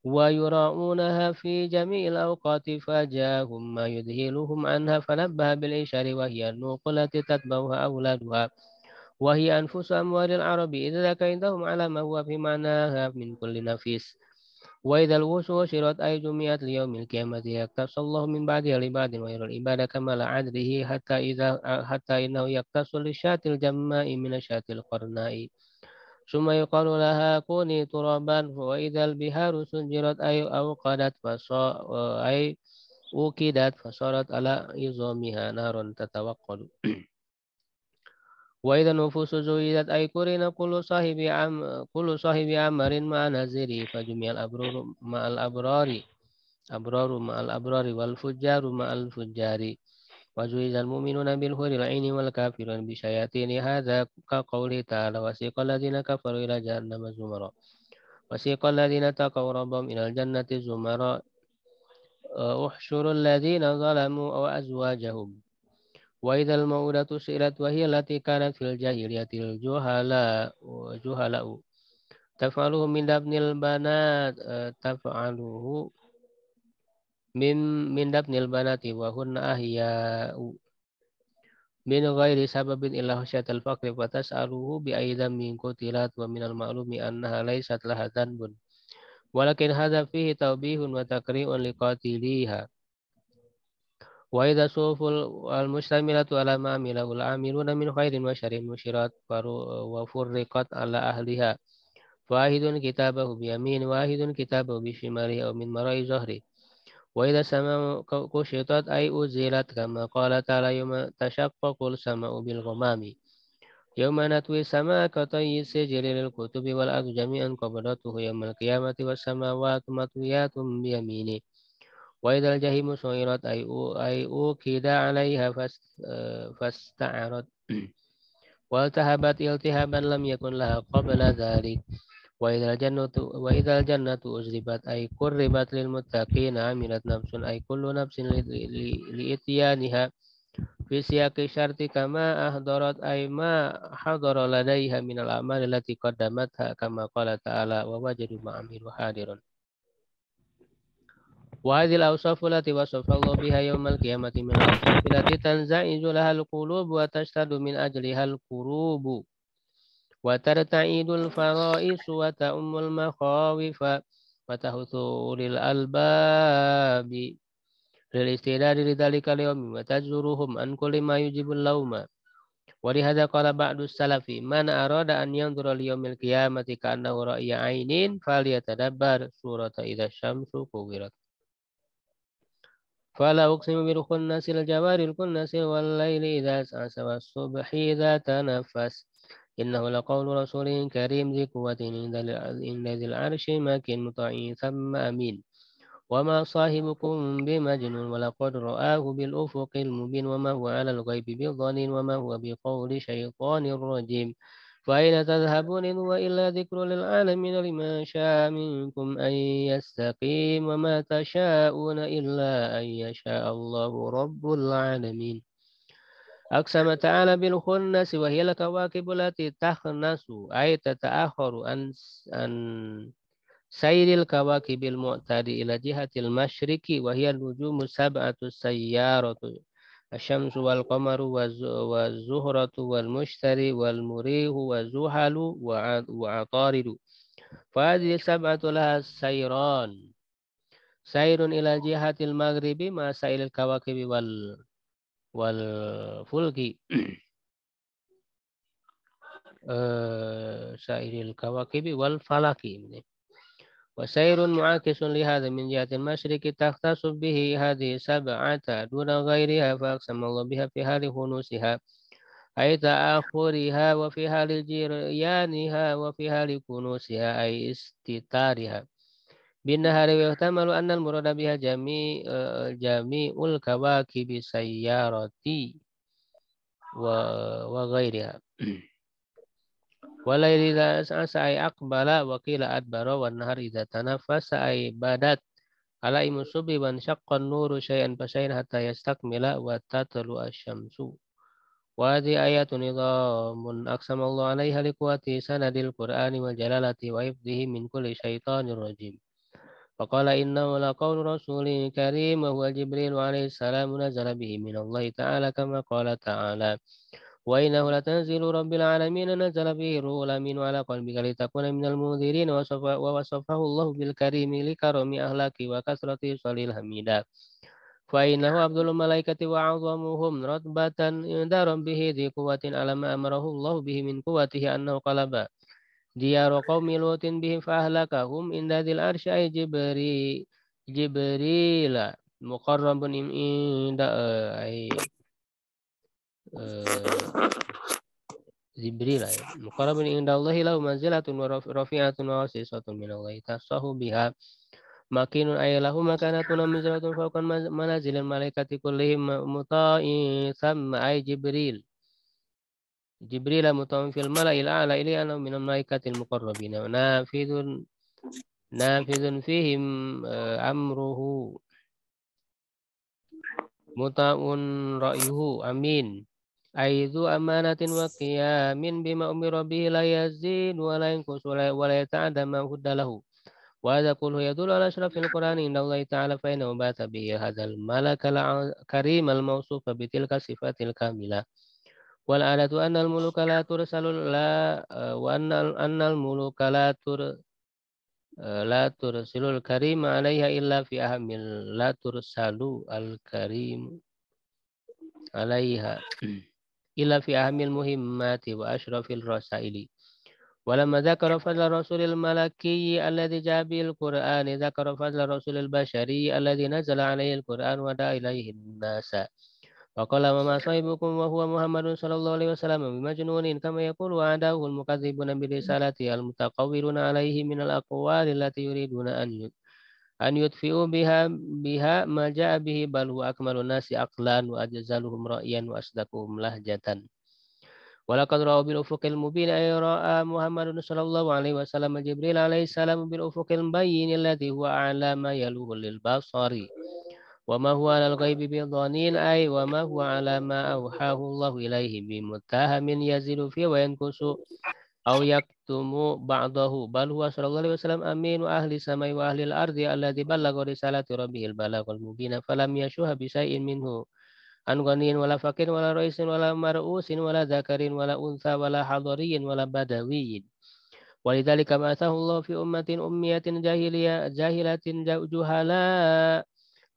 S1: ويراؤونها في جميع الأوقات فجاءهم ما يذهلهم عنها فنبه بالعشار وهي النوق التي تتبعها أولادها وهي أنفس أموال العرب إذ ذاك عندهم على ما هو في معناها من كل نفيس وإذا الوحوش حشرت أي جمعت ليوم القيامة يقتص الله من بعدها لبعض ويرى العباد كمال عدله حتى إنه يقتص للشاة الجماء من الشاة القرناء ثم يقال لها كوني ترابا وإذا البحار سجرت أي أوقدت أي أوكدت فصارت على عظامها نار تتوقد وإذا النفوس زوجت أي قرن كل صاحب عمر مع نزيره فجمع الأبرار مع الأبرار والفجار مع الفجار وزوج المؤمنون بالحور العين والكافرون بشياطين هذا كقوله تعالى وسيق الذين كفروا إلى جهنم زمرا وسيق الذين اتقوا ربهم إلى الجنة زمرا احشروا الذين ظلموا أو أزواجهم وإذا الموءودة سئلت وهي التي كانت في الجاهلية الجهلاء تفعله من دفن البنات تفعله من دفن البنات وهن أحياء من غير سبب إلا خشية الفقر فتسأله بأي ذنب قتلت ومن المعلوم أنها ليست لها ذنب ولكن هذا فيه توبيه وتقريء لقاتليها وإذا الصحف المشتملة على ما عمله العاملون من خير وشر نشرت وفرقت على أهلها واحد كتابه بيمين واحد كتابه بشماله أو من وراء ظهره وإذا السماء كشطت أي أزلت كما قال تعالى يوم تشقق السماء بالغمام يوم نطوي السماء كطي السجل للكتب والأرض جميعا قبضته يوم القيامة والسماوات مطويات بيمينه وإذا الجحيم سعرت أي أوكد عليها فاستعرت والتهبت التهابا لم يكن لها قبل ذلك وإذا الجنة أزلفت أي قربت للمتقين عملت نفس أي كل نفس لإتيانها في سياق الشرط كما أحضرت أي ما حضر لديها من الأعمال التي قدمتها كما قال تعالى ووجدوا ما عملوا حاضرا وهذه الأوصاف التي وصف الله بها يوم القيامة من الأوصاف التي تنزعج لها القلوب وتشتد من أجلها الكروب وترتعد الفرائس وتأم المخاوف وتهث أولي الألباب للاستعداد لذلك اليوم وتجرهم عن كل ما يجب اللوم ولهذا قال بعض السلف من أراد أن ينظر ليوم القيامة كأنه رأي عين فليتدبر سورة إذا الشمس كورت فلا أقسم بالخنس الجوار الكنس والليل إذا سعس والصبح إذا تنفس إنه لقول رسول كريم ذي قوة عند ذي العرش مكين مطاع ثم أمين وما صاحبكم بمجنون ولقد رآه بالأفق المبين وما هو على الغيب بضنين وما هو بقول شيطان رجيم فأين تذهبون إن هو إلا ذكر للعالمين لمن شاء منكم أن يستقيم وما تشاءون إلا أن يشاء الله رب العالمين أقسم تعالى بالخنس وهي الكواكب التي تخنس أي تتأخر عن سير الكواكب المعتاد إلى جهة المشرق وهي النجوم السبعة السيارة الشمس والقمر والزهرة والمشتري والمريح والزحل وعطارد. فهذه السبعة لها سيران، سير إلى جهة المغرب مع سائر الكواكب والفلك. سائر الكواكب والفلك. وسير معاكس لهذا من جهة المشرق تختص به هذه السبعة دون غيرها، فأقسم الله بها في حال خنوسها أي تأخرها، وفي حال جريانها، وفي حال كنوسها أي استتارها بالنهار. ويحتمل أن المراد بها جميع الكواكب سيارتي وغيرها. والليل إذا أسعس أي أقبل، وقيل أدبر. والنهار إذا تنفس أي بدت على الصبح، وانشق النور شيئا فشيئا حتى يستكمل وتطلع الشمس. وهذه آيات نظام أقسم الله عليها لقوة سند القرآن وجلالة وحفظه من كل شيطان رجيم. فقال إنه لقول رسول كريم، وهو جبريل عليه السلام نزل به من الله تعالى، كما قال تعالى وإنه لتنزيل رب العالمين نزل به الروح الأمين على قلبك لتكون من المنذرين. ووصفه الله بالكريم لكرم أخلاقه وكثرة صلي الحميدة، فإنه عبد الملائكة وأعظمهم رتبة عند ربه ذي قوة على ما أمره الله به من قوته، أنه قلب ديار قوم لوط بهم فأهلكهم عند ذي العرش أي جبريل مقرب عند أي جبريل مقرب عند الله له منزلة ورفيعة وواسطة من الله تصح بها مكين أي له مكانة منزلة فوق منازل الملائكة كلهم مطاع ثم أي جبريل مطاع في الملأ الأعلى إليه أنه من الملائكة المقربين نافذ فيهم أمره مطاع رأيه أمين أي ذو أمانة وقيام بما أمر به لا يزيد ولا ينقص ولا يتعدى ما هد له. وهذا كله يدل على أشرف القرآن عند الله تعالى، فإنه بات به هذا الملك الكريم الموصوف بتلك الصفات الكاملة. والعادة أن الملوك لا ترسل وأن الملوك لا ترسل الكريم عليها إلا في أهم لا ترسل الكريم عليها إلا في أهم المهمات وأشرف الرسائل. ولما ذكر فضل الرسول الملكي الذي جاء به القرآن، ذكر فضل الرسول البشري الذي نزل عليه القرآن ودعا إليه الناس، وقال وما صاحبكم وهو محمد صلى الله عليه وسلم بمجنون كما يقول أعداؤه المكذبون برسالة المتقولون عليه من الأقوال التي يريدون أن يطفئوا بها ما جاء به، بل هو أكمل الناس عقلا وأجزلهم رأيا وأصدقهم لهجة. ولقد رأوا بالأفق المبين أي رأى محمد صلى الله عليه وسلم جبريل عليه السلام بالأفق المبين الذي هو أعلى ما يلوه للبصر، وما هو على الغيب بضنين أي وما هو على ما أوحاه الله إليه بمتهم يزيد فيه وينقص أو يكتم بعضه، بل هو صلى الله عليه وسلم أمين أهل السماء وأهل الأرض الذي بلغ رسالة ربه البلاغ المبين، فلم يشوه بشيء منه عن غني ولا فقير ولا رئيس ولا مرؤوس ولا ذكر ولا أنثى ولا حضري ولا بدوي. ولذلك بعثه الله في أمة أمية جاهلة جهلاء،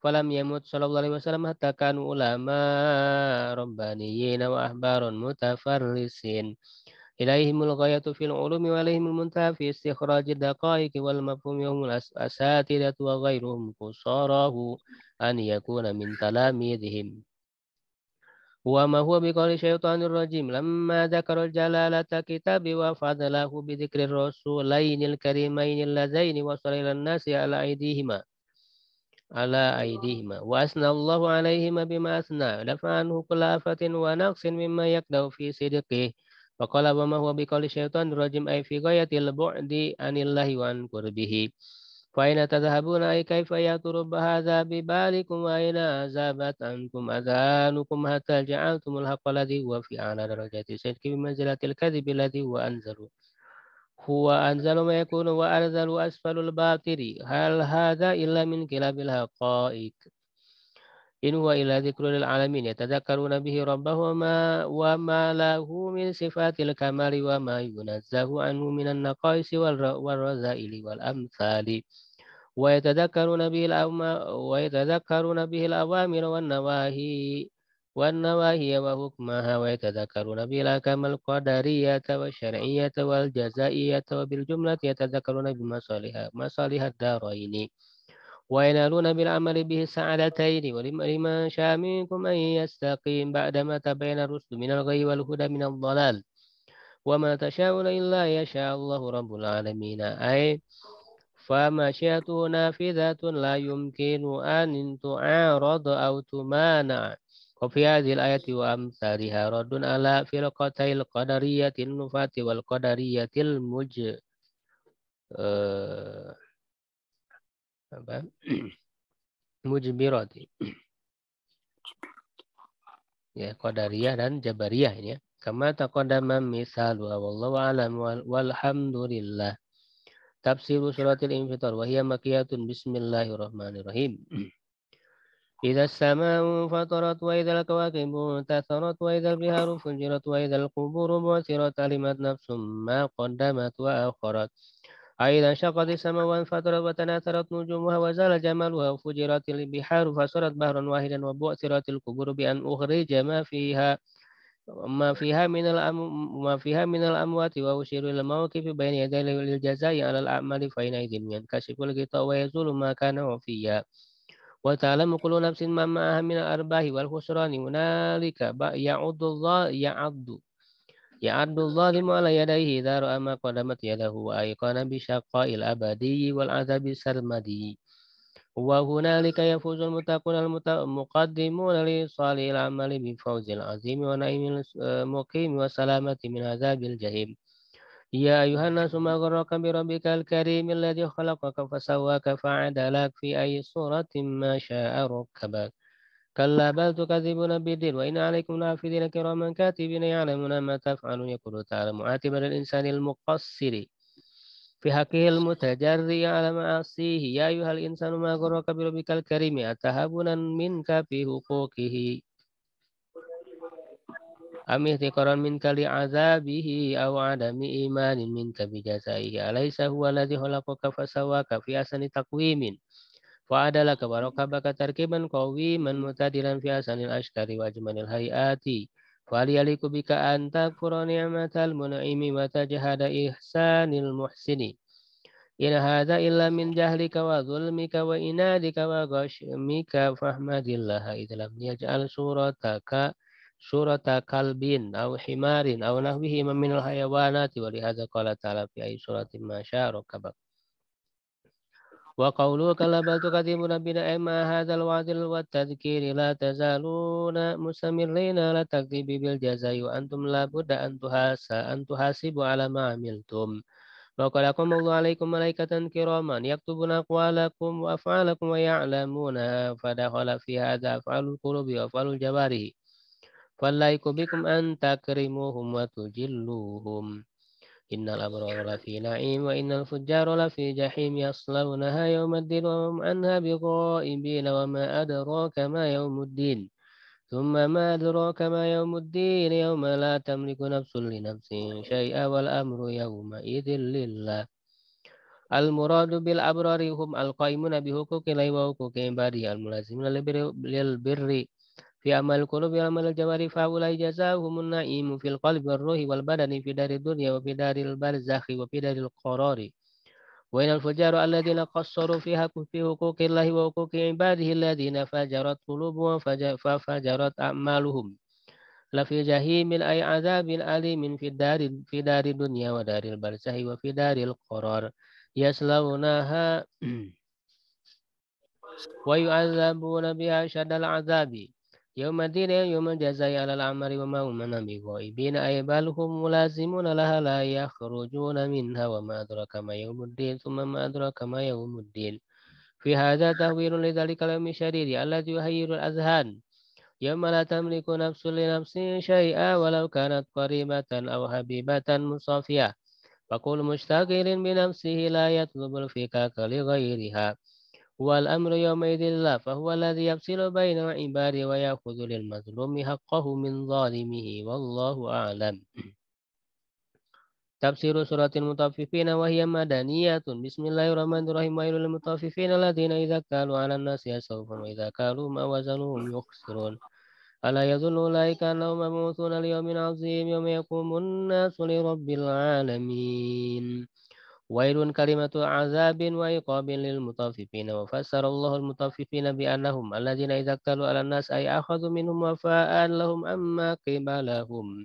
S1: فلم يمت صلى الله عليه وسلم حتى كانوا علماء ربانيين وأحبار متفرسين إليهم الغاية في العلوم وإليهم المنتهى في استخراج الدقائق والمفهوم، هم الأساتذة وغيرهم قصاره أن يكون من تلاميذهم. وما هو بقول الشيطان الرجيم لما ذكر الجلالة كتاب وفضله بذكر الرسولين الكريمين اللذين وصل إلى الناس على أيديهما وأثنى الله عليهما بما أثنى، دفع عنه كل آفة ونقص مما يقدر في صدقه. فقال وما هو بقول الشيطان الرجيم أي في غاية البعد عن الله وعن قربه. فأين تذهبون أي كيف يضرب هذا ببالكم وأين ذهبت عنكم أذهانكم حتى جعلتم الحق الذي هو في أعلى درجات الصدق بمنزلة الكذب الذي هو أنزل ما يكون وأنزل أسفل الباطل، هل هذا إلا من كلاب الحقائق. إن هو إلا ذكر للعالمين يتذكرون به ربه وما له من صفات الكمال وما ينزه عنه من النقائص والرذائل والأمثال ويتذكرون به الأوامر والنواهي وحكمها ويتذكرون به الأحكام القدرية والشرعية والجزائية وبالجملة يتذكرون بمصالح الدارين وينالون بالعمل به السعادتين ولمن شاء منكم أن يستقيم بعدما تبين الرشد من الغي والهدى من الضلال وما تشاءون إلا يشاء الله رب العالمين أي فمشيئته نافذة لا يمكن أن تعارض أو تمانع. وفي هذه الآية وأمثالها رد على فرقتي القدرية النفاة والقدرية mujbirah, ya qadariyah dan jabariyah ini ya. Kama taqaddama misalu wallahu a'lam walhamdulillah. Tafsir suratul Infitar wa hiya makkiyatun bismillahirrahmanirrahim. إذا السماء فطرت وإذا الكواكب انتثرت وإذا البحار فجرت وإذا القبور بعثرت علمت نفس ما قدمت وأخرت أيضا انشقت السماء وانفطرت وتناثرت نجومها وزال جمالها وفجرت البحار فصارت بحرا واحدا وبعثرت القبور بأن أخرج ما فيها من الأموات وأشير إلى الموقف بين يدي للجزاء على الأعمال فحينئذ ينكشف الغطاء ويزول ما كان وفيها وتعلم كل نفس ما معها من الأرباح والخسران هنالك يعد الظالم على يديه إذا رأى ما قدمت يده وأيقن بشقاء الأبدي والعذاب السرمدي وهنالك يفوز المتقون المقدمون لصالح العمل بفوز العظيم ونعيم المقيم والسلامة من عذاب الجحيم يا أيها الناس ما غرك بربك الكريم الذي خلقك فسواك فعدلك في أي صورة ما شاء ركبك كلا بل تكذبون بالدين وإن عليكم لحافظين كراما كاتبين يعلمون ما تفعلون يقول تعالى معاتبا للإنسان المقصر في حقه المتجري على معاصيه يا أيها الإنسان ما غرك بربك الكريم أتهابنا منك في حقوقه أم احتقارا منك لعذابه أو عدم إيمان منك بجزائه أليس هو الذي خلقك فسواك في أحسن تقويم فعدلك وركبك تركيبا قويما معتدلا في أحسن الأشكال وأجمل الهيئات فهل يليق بك أن تكفر نعمة المنعم وتجهد إحسان المحسن إن هذا إلا من جهلك وظلمك وإنادك وغشمك فاحمد الله إذ لم يجعل صورة كلب أو حمار أو نحوهما من الحيوانات ولهذا قال تعالى في أي سورة ما شاء ركبك وقوله كلا بل تكذبون بالنعمة مع هذا الوعد والتذكير لا تزالون مستمرين على التكذيب بالجزاء وأنتم لابد أن تحاسبوا على ما عملتم وقد أقام الله عليكم ملائكة كراما يكتبون أقوالكم وأفعالكم ويعلمون فدخل في هذا أفعال القلوب وأفعال الجوارح فاللائق بكم أن تكرموهم وتجلوهم إن الأبرار لفي نعيم وإن الفجار لفي جحيم يصلونها يوم الدين وهم عنها بغائبين وما أدراك ما يوم الدين ثم ما أدراك ما يوم الدين يوم لا تملك نفس لنفس شيئا والأمر يومئذ لله المراد بالأبرار هم القائمون بحقوق الله وحقوق عباده الملازمين للبر في أعمال القلوب وأعمال الجوارح فهؤلاء جزاؤهم النعيم في القلب والروح والبدن في دار الدنيا وفي دار البرزخ وفي دار القرار وإن الفجار الذين قصروا في حقوق الله وحقوق عباده الذين فجرت قلوبهم ففجرت أعمالهم لفي جحيم أي عذاب أليم في دار الدنيا ودار البرزخ وفي دار القرار يصلونها ويعذبون بها شد العذاب يوم الدين يوم الجزاء على الأعمال وما هم من بغائبين أي بل هم ملازمون لها لا يخرجون منها وما أدراك ما يوم الدين ثم ما أدراك ما يوم الدين في هذا تهويل لذلك اليوم الشديد الذي يهير الأذهان يوم لا تملك نفس لنفس شيئا ولو كانت قريبة أو حبيبة مصافية فكل مشتغل بنفسه لا يطلب الفكاك لغيرها والأمر يومئذ لله فهو الذي يفصل بين العباد ويأخذ للمظلوم حقه من ظالمه والله أعلم. تفسير سورة المطففين وهي مدنية. بسم الله الرحمن الرحيم. ويل للمطففين الذين إذا اكتالوا على الناس يستوفون وإذا كالوهم أو وزنوهم يخسرون ألا يظن أولئك أنهم مبعوثون ليوم عظيم يوم يقوم الناس لرب العالمين. ويل كلمة عذاب وعقاب للمطففين. وفسر الله المطففين بأنهم الذين إذا اكتالوا على الناس أي أخذوا منهم وفاء لهم أما قبلهم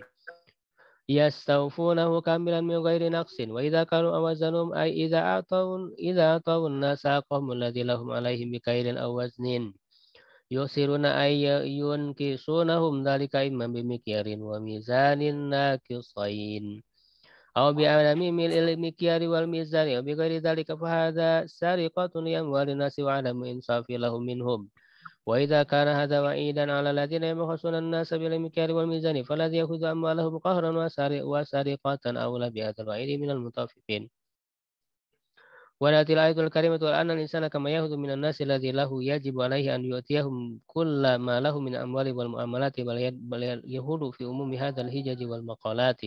S1: يستوفونه كاملا من غير نقص. وإذا كانوا أوزنهم أي إذا أعطوا الناس حقهم الذي لهم عليهم بكيل أو وزن يؤثرون أي ينكسونهم ذلك إما بمكيال وميزان ناقصين أو بعدم ملء المكيال والميزان أو بغير ذلك فهذا سرقة لأموال الناس وعدم إنصاف لهم منهم. وإذا كان هذا وعيدا على الذين يبخسون الناس بالمكيال والميزان فالذي يأخذ أموالهم قهرا وسرقة أولى بهذا الوعيد من المطففين. ولات الآية الكريمة أن الإنسان كما يأخذ من الناس الذي له يجب عليه أن يؤتيهم كل ما له من أموال والمعاملات بل يهول في عموم هذا الهجج والمقالات.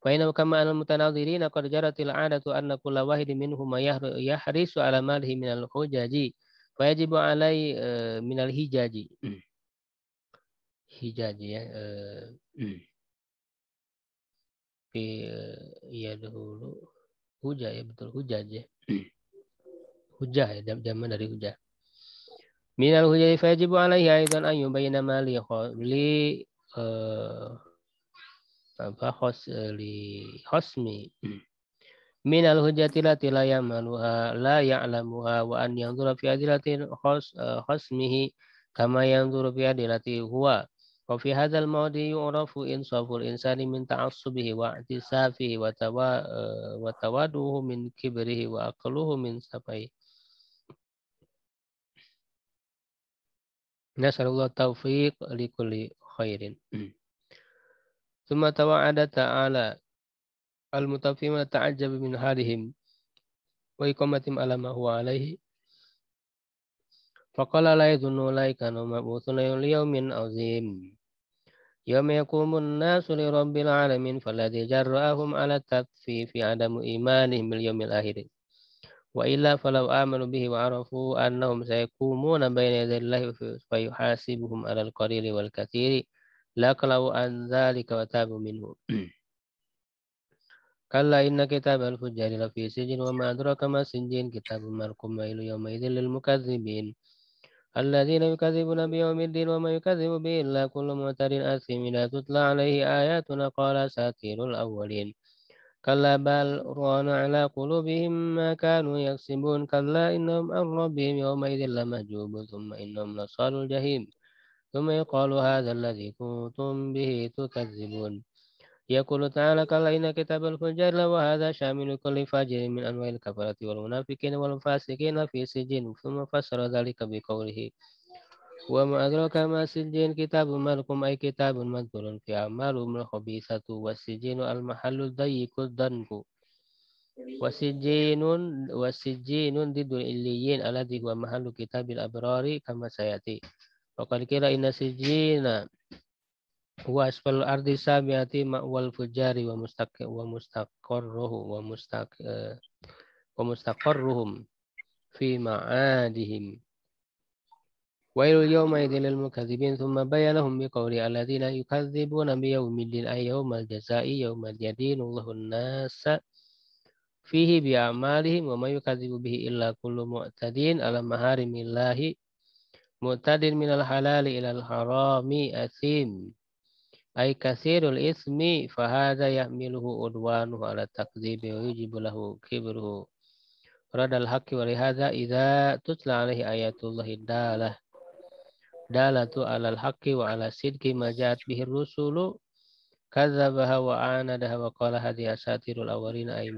S1: فإنه كما أن المتناظرين قد جرت العادة أن كل واحد منهما يحرص على ماله من الحجج فيجب عليه من الهجاج hijaj ya ya dahulu hujah ya betul hujaj ya hujah ya zaman dari hujah minal hujah fajibu alaihi aidan an yubayyana ma li apa li khosmi minal hujjati lati la ya'maluha la ya'lamuha wa an yanzura fi adilatin khosmihi kama yanzuru fi adilati huwa. Wa fi hadzal mawdi yu'rafu insaful insani min ta'assubihi wa i'tisafihi wa tawaduhu min kibrihi wa aqluhu min safai. Nasallallahu taufiq li kulli khairin. Tsumma tawa'ada ta'ala al-mutaffifina ta'ajjaba min halihim wa iqamatim ala ma huwa alaihi. Faqala la yadhunnu ulaika annahum mab'uthuna liyawmin 'azim. Yawma yaqumun nasu li rabbil alamin falladhi jarra'ahum 'ala at-tatfifi 'adamu imanihim bil yawmil akhir. Wa illa falau amanu bihi wa 'arafu annahum sayakumuna bayna yaday Allahi fayuhasibuhum 'ala al-qalili wal katsiri laqalau an dzalika wa tabu minhu. Kalla inna kitabal fujjari lafi sijin wa ma adraka ma sijin kitabun marqum wa ilu yawma idzil lil mukazzibin. Alladzina yukadzibuna biyaumiddin wa ma yukadzibu bihi illa kullu mu'tadin athim idza tutla alaihi ayatuna qala satirul awwalin. Kalla bal rana ala qulubihim ma kanu yaksibun. Kalla innahum an rabbihim yawma idzin lamahjubun thumma innahum lasalul jahim. Thumma yuqalu hadzal ladzi kuntum bihi tukadzibun. Yaqulu ta'ala kalla inna kitabal fujjar wa hadza syamilu kulli fajirin min anwa'il kafarati wal munafiqina wal fasiqina fi sijin. Thumma fassara dzalika biqaulihi wa ma adraka ma sijin kitabun marqum ay kitabun madhkurun fi amalul khabithatu wasijinu al mahallu dayyiqud danku wasijinun didul illiyin alladhi huwa mahallu kitabil abrari kama sayati. Wa qad qila inna sijina wa asfal ardi sabiati ma'wal fujari wa mustaqarruhum fi ma'adihim. Wailul yawma idzil lil mukadzibin thumma bayanahum biqawli alladziina yukadzibuna biyaumiddin ay yaumal jazaa'i yaumal yadinullahu an-nasa fihi bi'amalihim wa may yukadzibu bihi illa kullu mu'tadin ala maharimillahi mu'tadin minal halali ilal harami athim. Ay katsirul ismi fahadha yahmiluhu udwanuhu ala takdzibi wa yujibu lahu kibruhu radal haqqi wa lihadza idza tutla alaihi ayatullahi dalatu alal haqqi wa ala sidqi ma ja'at bihi rusulu kadzabaha wa anadaha wa qala hadhihi asatirul awwalin ay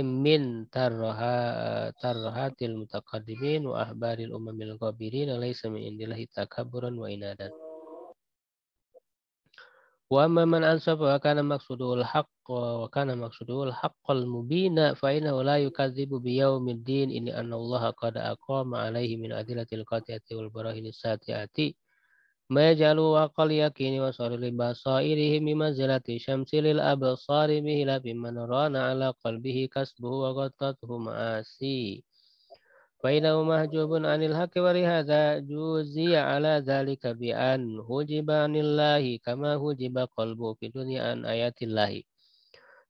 S1: min tarhatil mutaqaddimin wa ahbaril umamil ghabirin laysa min indillahi takabburan wa inadan. وأما من أنصف وكان مقصوده الحق المبين فإنه لا يكذب بيوم الدين إن أن الله قد أقام عليه من أدلة القاطعة والبراهين الساطعة ما يجعل أقل يقين وصار لبصائره بمنزلة الشمس للأبصار به لا بمن ران على قلبه كسبه وغطته معاصي فإنه محجوب عن الحق ولهذا جوزي على ذلك بأن حجب عن الله كما حجب قلبه في الدنيا عن آيات الله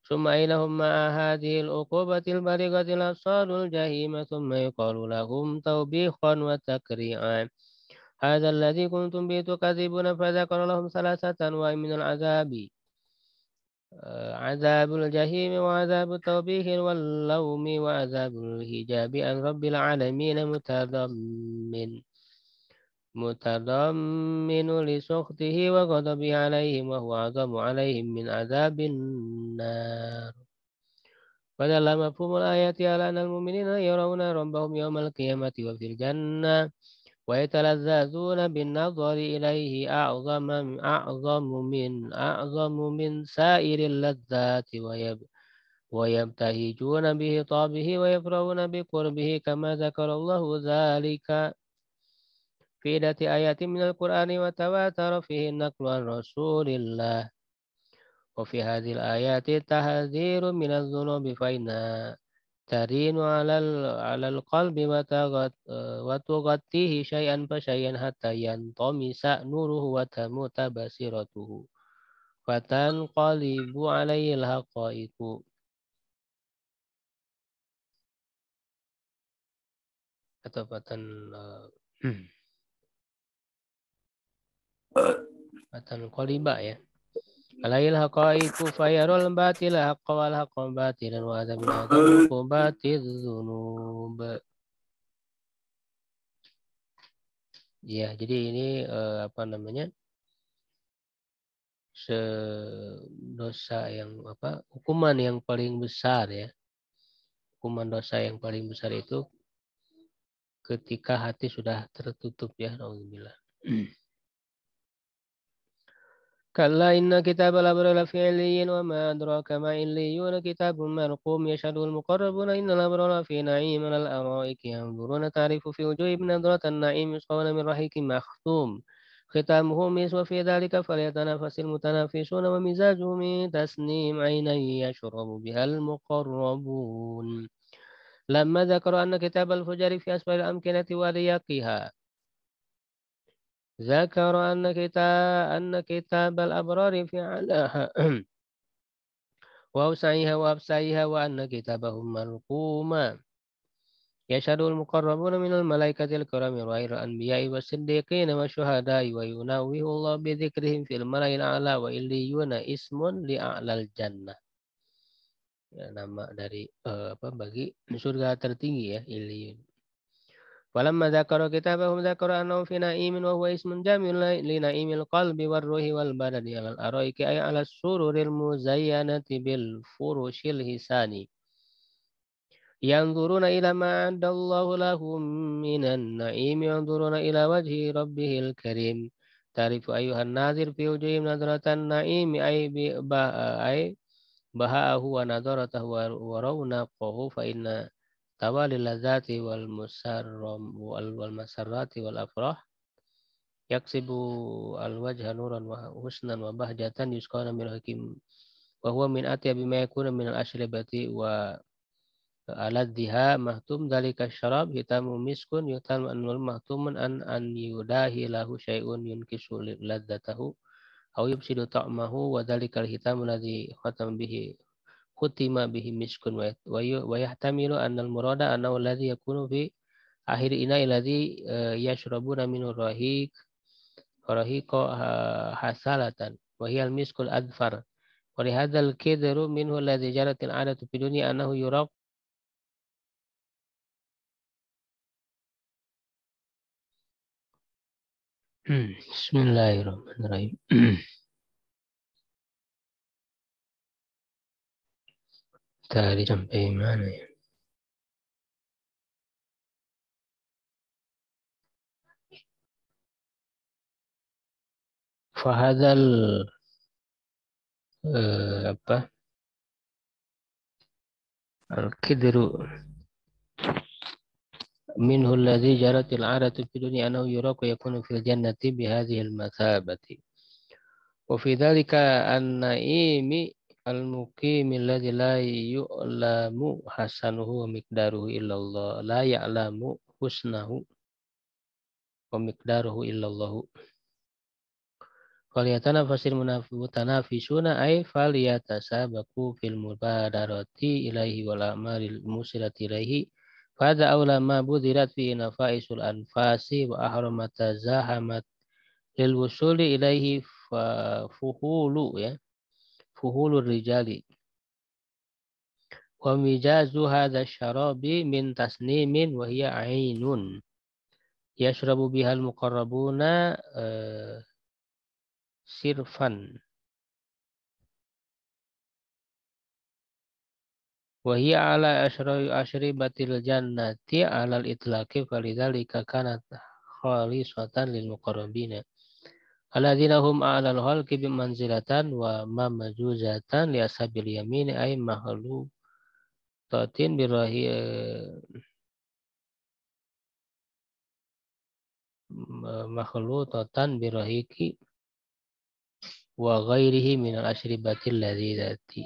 S1: ثم إنهم مع هذه العقوبة البالغة الأبصار الجحيم ثم يقال لهم توبيخا وتكريعا هذا الذي كنتم به تكذبون فذكر لهم ثلاثة أنواع من العذاب عذاب الجحيم وعذاب التوبيخ واللوم وعذاب الحجاب عن رب العالمين متضمن لسخطه وغضبه عليهم وهو أعظم عليهم من عذاب النار فدل مفهوم الآيات على أن المؤمنين يرون ربهم يوم القيامة وفي الجنة ويتلذذون بالنظر إليه أعظم من سائر اللذات ويبتهجون بخطابه ويفرحون بقربه كما ذكر الله ذلك في عدة آيات من القرآن وتواتر فيه النقل عن رسول الله وفي هذه الآيات التحذير من الذنوب فإنها ترين على القلب وتغطيه شيئا فشيئا حتى ينطمس نوره وتموت بصيرته فتنقلب عليه الحقائق atau qaliba ya عليه الحقائق فيرى الباطل حقا والحق باطلا وهذا من أعظم عقوبات الذنوب. Ya, jadi ini apa namanya? Dosa yang hukuman yang paling besar ya. Hukuman dosa yang paling besar itu ketika hati sudah tertutup ya, alhamdulillah. كلا إن كتاب الأبرار لفي عليين وما أدراك ما عليون كتاب مرقوم يشهده المقربون إن الأبرار في نعيم على الأرائك ينظرون تعرف في وجوههم نظرة النعيم يسقون من رحيق مختوم ختامه مسك وفي ذلك فليتنافس المتنافسون ومزاجه من تسنيم عينا يشرب بها المقربون لما ذكروا أن كتاب الفجر في أسفل الأمكنة ورياقها ذكر أن كتاب الأبرار في علاها وأوسعها وأبسعها وأن كتابهم مرقوما يشهد المقربون من الملائكة الكرام غير الأنبياء والصديقين والشهداء وينوه الله بذكرهم في الملأ الأعلى وإليون اسم لأعلى الجنة ya, nama dari bagi surga tertinggi ya Iliyun. فلما ذكروا كتابهم ذكروا أنه في نعيم وهو اسم جامع لنعيم القلب والروح والبدن على الأرائك أي على السرور المزينة بالفرش الحسان ينظرون إلى ما أعد الله لهم من النعيم ينظرون إلى وجه ربه الكريم تعرف أيها الناظر في وجوههم نظرة النعيم أي بهاءه ونظرته ورونقه فإن توالي اللذات والمسرات والأفراح يكسب الوجه نورا وحسنا وبهجة يسقون من حكيم وهو من أطيب ما يكون من الأشربة وألذها مهتوم ذلك الشراب ختام مسك يختم أنه مهتوم أن يداهي له شيء ينكس لذته أو يفسد طعمه وذلك الختام الذي ختم به مسك ويحتمل أن المراد أنه الذي يكون في آخر إناء الذي يشربون منه رهيق حسالة وهي المسك الأذفر ولهذا الكدر منه الذي جرت العادة في الدنيا أنه يراق بسم الله الرحمن الرحيم tadi sampai mana ya? Fahadal Apa? Al-kidru minhu alladhi jaratil 'adatu fi dunya annahu yuraqu yakunu fil jannati bihadhihi al-mathabati. Wa fi dhalika an-na'imi al-muqimi alladhi la yu'lamu hasanuhu wa miqdaruhu illallah la ya'lamu husnahu wa miqdaruhu illallah. Falyatanafasil mutanafisuna ay falyatasabaku fil mubadarati ilaihi wal a'malil musirati ilaihi. Fadha awla ma budirat fi nafaisul anfasi wa ahramata zahamat lil wusuli ilaihi fuhulu ya fuhulur rijali wa mijazu hadha syarabi min tasnimin wa hiya ainun yashrabu bihal muqarrabuna sirfan wa hiya ala asyribatil jannati alal itlaqi falidzalika kanat khalisatan lil muqarrabina alladzina hum a'lal khalqi bi manzilatan wa mamjuzatan li ashabil yamin ay makhluqatin birahi makhlutatan birahiki wa ghairihi minal asyribatil ladzati.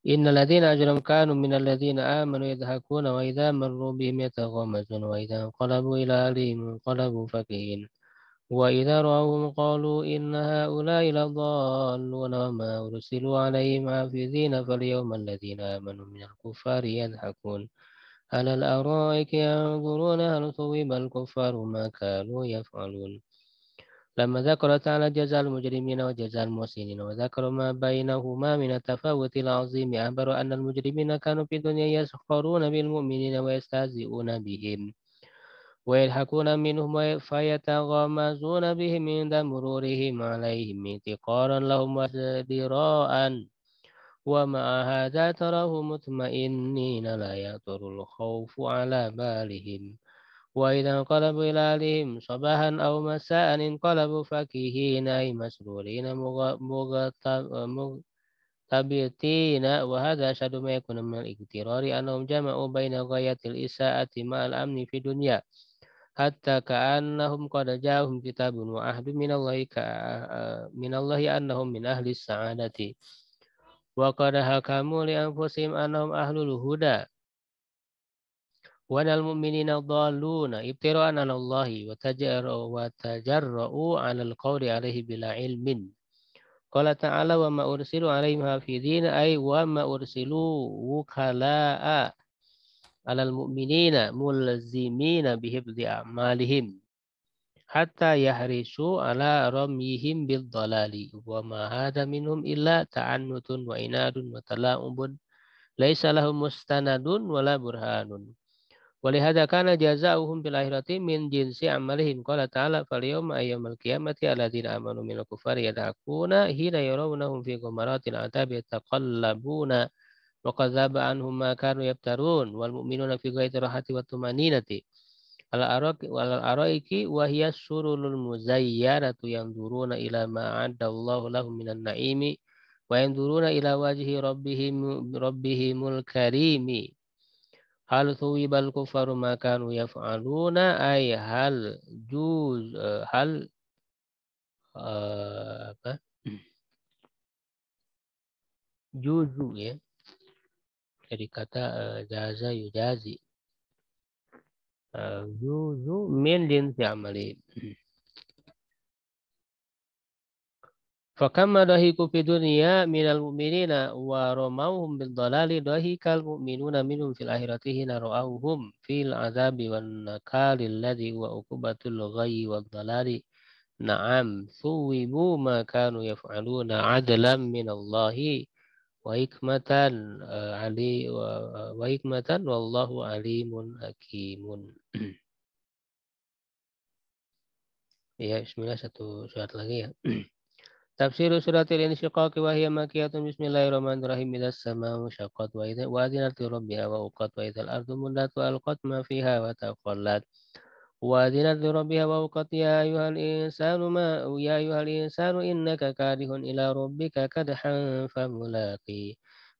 S1: Innal ladzina ajramu kanu minal ladzina amanu yadhakuna wa idza marru bihim yataghamazun wa idza qalabu ila ahlihim qalabu fakihin wa idza ra'awhum qalu inna haula'i ladalluna wa ma ursilu 'alaihim hafizina falyawma alladzina amanu minal kuffari yadhakun على الأرائك ينظرون هل ثوب الكفار ما كانوا يفعلون لما ذكر تعالى جزاء المجرمين وجزاء المحسنين وذكر ما بينهما من التفاوت العظيم أخبر أن المجرمين كانوا في الدنيا يسخرون بالمؤمنين ويستهزئون بهم ويضحكون منهم فيتغامزون بهم عند مرورهم عليهم انتقارا لهم وازدراء ومع هذا تراه مطمئنين لا يخطر الخوف على بالهم وإذا انقلبوا إلى أهلهم صباحا أو مساء انقلبوا فكهين أي مسرورين مغتبطين وهذا أشد ما يكون من الاغترار أنهم جمعوا بين غاية الإساءة مع الأمن في الدنيا حتى كأنهم قد جاءهم كتاب وعهد من الله أنهم من أهل السعادة وقد حكموا لأنفسهم أنهم أهل الهدى وأن المؤمنين ضالون ابتراء على الله وتجرؤوا على القول عليه بلا علم قال تعالى وما أرسلوا عليهم حافظين أي وما أرسلوا وكلاء على المؤمنين ملزمين بحفظ أعمالهم حتى يحرصوا على رميهم بالضلال وما هذا منهم إلا تعنت وعناد وتلاعب ليس لهم مستند ولا برهان ولهذا كان جزاؤهم بالآخرة من جنس عملهم قال تعالى فاليوم أيام القيامة الذين آمنوا من الكفار يضحكون حين يرونهم في غمرات العذاب يتقلبون وقد ذاب عنهم ما كانوا يفترون والمؤمنون في غاية الراحة والطمأنينة الأرائك وهي السرر المزينة ينظرون إلى ما أعد الله لهم من النعيم وينظرون إلى وجه ربهم الكريم هل ثوب الكفار ما كانوا يفعلون أي هل juzu ya dari kata jaza yujazi juzu min jinsi amali. Fakama dahiku fi dunya minal mu'minina wa ramauhum bil dalali dahikal mu'minuna minhum fil akhirati hina ra'awhum fil azabi wan nakali alladhi wa uqubatul ghayyi wad dalali na'am thuwibu ma kanu yaf'aluna adlan minallahi wa hikmatan wa hikmatan wallahu alimun hakimun. Ya, bismillah satu surat lagi ya. Tafsir suratil insyiqaq wa hiya makkiyatun bismillahirrahmanirrahim idzas samaa'u syaqqat wa adzinat li rabbiha wa uqat wa idzal ardu muddat wa alqat ma fiha wa taqallat وأذنت لربها ووقت يا أيها الإنسان إنك كادح إلى ربك كدحا فملاقيه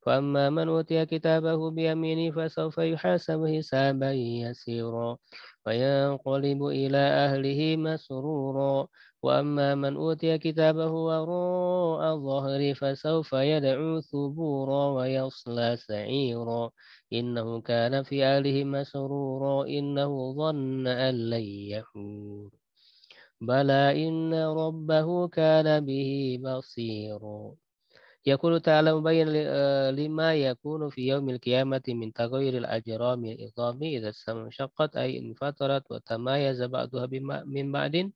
S1: فأما من أوتي كتابه بيمينه فسوف يحاسب حسابا يسيرا وينقلب إلى أهله مسرورا وأما من أوتي كتابه وراء ظهره فسوف يدعو ثبورا ويصلى سعيرا إنه كان في أهله مسرورا إنه ظن أن لن يحور بلى إن ربه كان به بصيرا يقول تعالى مبين لما يكون في يوم القيامة من تغير الأجرام العظام إذا السماء انشقت أي انفطرت وتمايز بعضها من بعد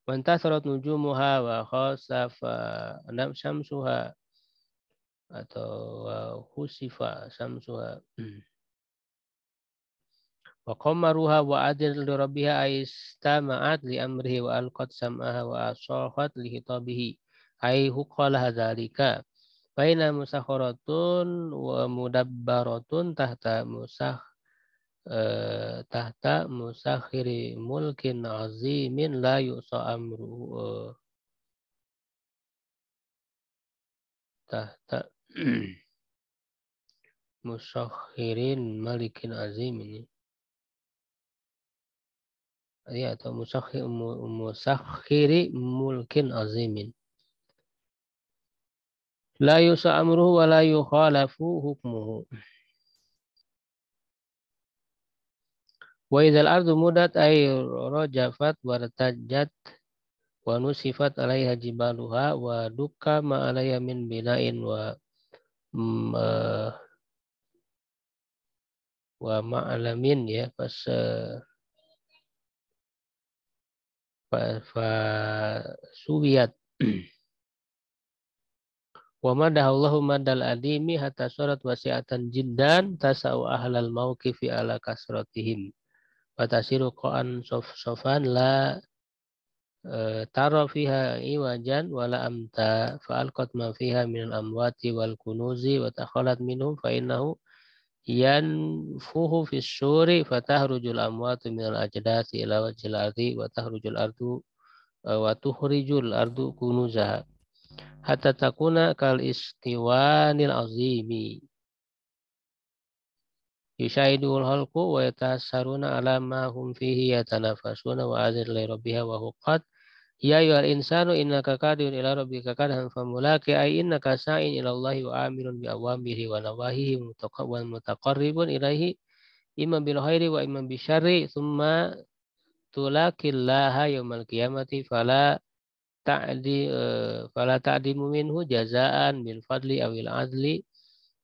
S1: وانتثرت نجومها وخسف شمسها atau khusifa samsuha wa qamaruha wa adil li rabbiha ay istama'at li amrihi wa alqat sam'aha wa asafat li hitabihi ay huqalaha dzalika baina musakharatun wa mudabbaratun tahta musakhiri mulkin azimin la yusa amruhu tahta musakhirin malikin azim ini ya atau musakhiri mulkin azimin la yusa amruhu wa la yukhalafu hukmuhu wa idzal ardu mudat ay rajafat wa ratajat wa nusifat alaiha jibaluha wa dukka ma alaiha min bina'in wa ma'alamin ya pas suwiyat wa madahallahu madal adimi hatta surat wasi'atan jiddan tasau ahlal mauqifi ala kasratihim wa tasiru qa'an sofan la tara fiha iwajan wala amta fa'alqat ma fiha min al-amwati wal kunuzi wa takhalat minhum fa innahu yanfuhu fis suri fatahrujul amwatu min al-ajdasi ila wajhil ardi wa tahrujul ardu wa tukhrijul ardu kunuzaha hatta takuna kal istiwanil azimi yushahidul halqu wa yatasaruna ala ma hum fihi yatanafasuna wa azir li rabbiha wa huqqat ya ayyuhal insanu innaka kadihun ila rabbika kadhan famulaqi ay innaka sa'in ila Allahi wa amirun bi awamirihi wa nawahihi wa mutaqarribun ilaihi imma bil khairi wa imma bi syarri thumma tulaqillaha yaumal qiyamati fala ta'dimu minhu jazaan bil fadli awil adli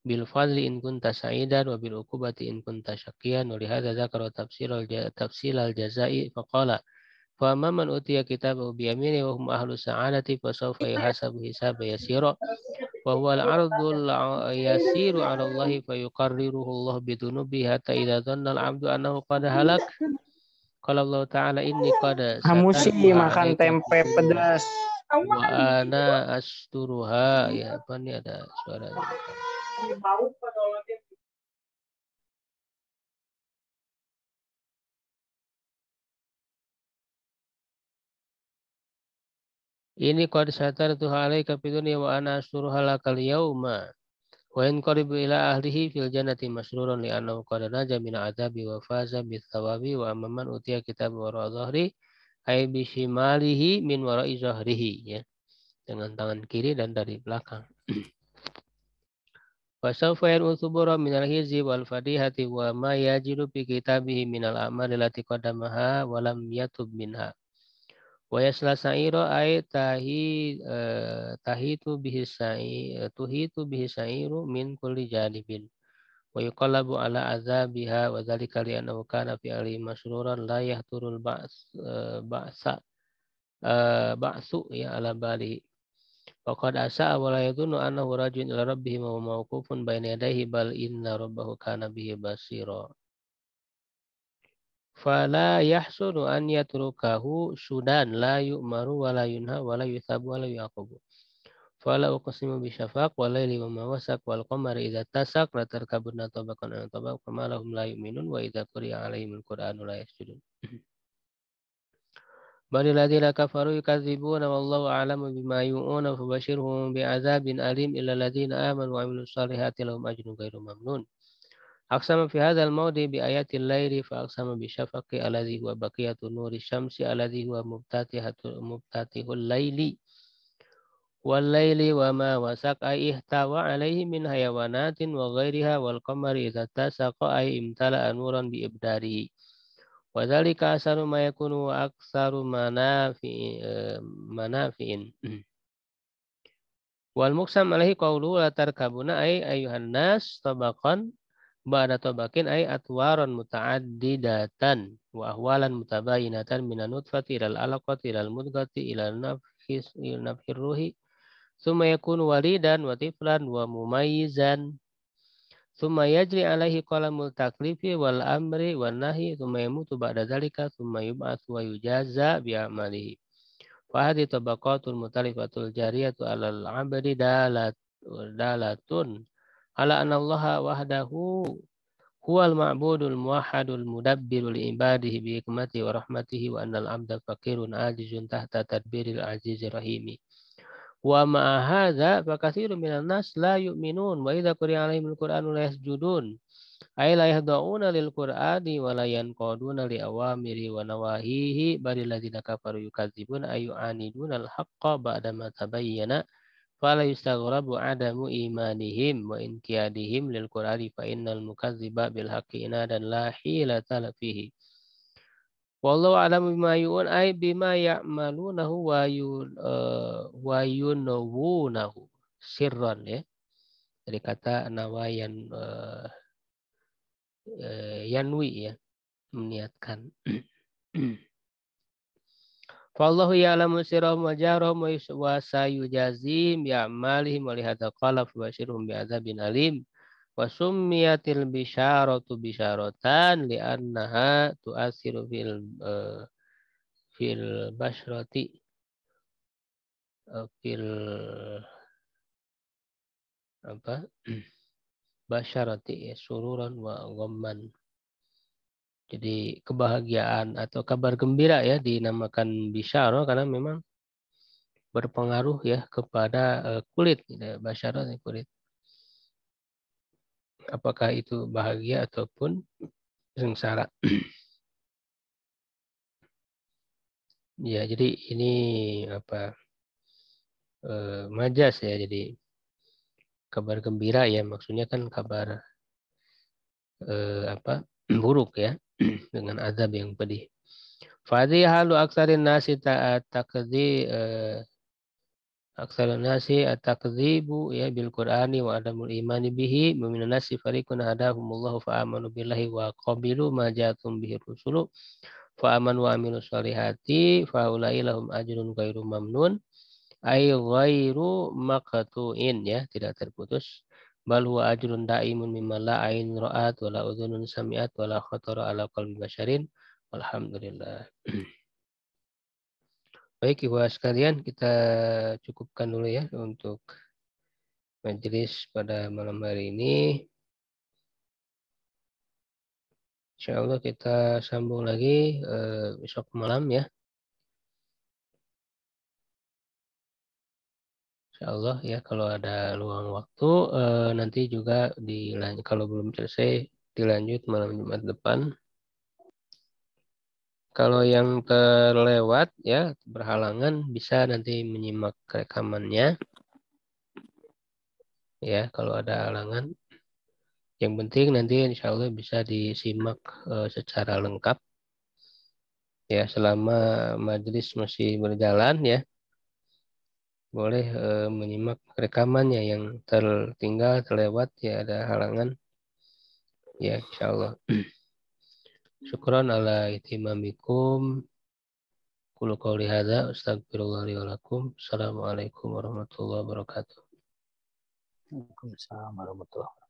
S1: bil fadli in kunta sa'idan wa bil uqubati in kunta syaqiyan wa lihadza dzakara tafsil al jazai faqala fa man utiya kitabahu bi yaminihi wa hum ahlu sa'adati fa sawfa yuhasabu hisaban yasira wa huwa al ardul yasiru 'ala Allah fa yuqarriruhu Allah bi dhunubi hatta idza dhanna al 'abdu annahu qad halak qala Allah ta'ala inni qad
S2: Kamu sih
S1: satartuha
S2: makan
S1: 'alaika
S2: tempe pedas.
S1: wa ana asturuha ya apa nih ada suaranya. Ini qad satartuha 'alaika fid dunya wa ana asturuha lakal yauma wa in qaribu ila ahlihi fil jannati masrurun li annahu qad naja min adzabi wa faza bis thawabi wa amman utiya kitab wara dhahri ay bi shimalihi min wara'i zahrihi ya dengan tangan kiri dan dari belakang. Wa sawfa yar'u thubura min al-hizi wal fadihati wa ma yajidu fi kitabihi min al-a'mali allati qaddamaha wa lam yatub minha. Wa yasla sa'ira ay tuhitu bihi sa'iru min kulli janibin. Wa yuqallabu ala azabiha wa dzalika li annahu kana fi ali masruran la yahturul ba'su ya ala bali. Faqad asa'a wa la yadhunnu annahu rajun ila rabbih wa mawqufun baina yadayhi bal inna rabbahu kana bihi basira. Fala yahsunu an yatrukahu sudan la yu'maru wa la yunha wa la yuthabu wa la yu'aqabu. Fala uqsimu bisyafaq wal laili wa ma wasaq wal qamari idza tasaq la tarkabunna tabaqan an tabaq kama lahum la yu'minun wa idza quri'a alaihimul qur'anu la yasjudun. Balil ladzina kafaru yukadzibuna wallahu a'lamu bima yu'una fabashirhum bi'adzabin alim illa ladzina amanu wa 'amilus solihati lahum ajrun ghairu mamnun. Aqsama fi hadzal mawdi bi ayatil laili fa aqsama bi syafaqi alladhi huwa baqiyatun nuri syamsi alladhi huwa mubtatihul laili wal laili wa ma wasaq ay ihtawa alaihi min hayawanatin wa ghairiha wal qamari idza tasaqa ay imtala'a nuran bi ibdarihi. Wa dzalika asaru ma yakunu wa aktsaru manafi'in. Wal muqsam alaihi qawluhu la tarkabuna ay ayuhan nas tabaqan ba'da tabaqin ay atwaran muta'addidatan wa ahwalan mutabayinatan minan nutfati ilal alaqati ilal mudghati ilal nafhir ruhi thumma yakunu walidan wa tiflan wa mumayyizan thumma yajri alaihi qalamul taklifi wal amri wan nahi thumma yamutu ba'da dzalika thumma yub'atsu wa yujaza bi amalihi. Fa hadhihi tabaqatul mutalifatul jariyatu 'alal 'abdi dalatun ala anna Allah wahdahu huwal ma'budul muwahhadul mudabbirul ibadihi bi hikmatihi wa rahmatihi wa annal 'abda faqirun 'ajizun tahta tadbiril 'azizir rahimi. Wa ma'a hadza fa katsirun minan nas la yu'minun wa idza quri'a 'alaihimul qur'anu la yasjudun ay la yahda'una lil qur'ani wa la yanqaduna li awamiri wa nawahihi balil ladzina kafaru yukadzibuna ay yu'aniduna al haqqa ba'da ma tabayyana fala yustaghrabu adamu imanihim wa inqiyadihim lil qur'ani fa innal mukadziba bil haqqi inadan la hilata fihi. Wallahu a'lamu bima yu'un ay bima ya'malunahu wa yunawunahu sirran ya. Dari kata nawayan yanwi ya, meniatkan. Fallahu ya'lamu sirrahum wa jahrahum wa sayujazihim bi'amalihim wa lihadza qala fabashirhum bi'adzabin alim. Wa summiyatil bisyaratu bisyaratan li'annaha tu'asiru fil basyrati fil apa basyarati ya, sururan wa ghamman. Jadi kebahagiaan atau kabar gembira ya dinamakan bisyarah karena memang berpengaruh ya kepada kulit, basyarah kulit. Apakah itu bahagia ataupun sengsara. Ya, jadi ini apa majas ya, jadi kabar gembira ya maksudnya kan kabar buruk ya dengan azab yang pedih. Fadhi halu aksarin nasi aksarin nasi at-takdzibu ya bil Qur'ani wa adamul imani bihi minan nasi fariqun hadahumullahu fa amanu billahi wa qabilu ma ja'atum bihi rusulu fa amanu wa amilus solihati fa ulai lahum ajrun ghairu mamnun ay ghairu maqtu'in ya, tidak terputus. Bal huwa ajrun da'imun mimma la ain ra'at wa la udhunun sami'at wa la khatara ala qalbi basyarin. Alhamdulillah. Baik Ibu sekalian, kita cukupkan dulu ya untuk majelis pada malam hari ini. Insya Allah kita sambung lagi besok malam ya. Insya Allah ya, kalau ada luang waktu nanti juga dilanjut, kalau belum selesai dilanjut malam Jumat depan. Kalau yang terlewat ya berhalangan bisa nanti menyimak rekamannya. Ya, kalau ada halangan. Yang penting nanti insya Allah bisa disimak secara lengkap. Ya, selama majelis masih berjalan ya. Boleh menyimak rekamannya, yang tertinggal, terlewat ya ada halangan. Ya, insya Allah. Syukran ala itimamikum. Qulu qawli hadza astagfirullah li wa lakum. Assalamualaikum warahmatullahi wabarakatuh.
S2: Waalaikumsalam warahmatullahi wabarakatuh.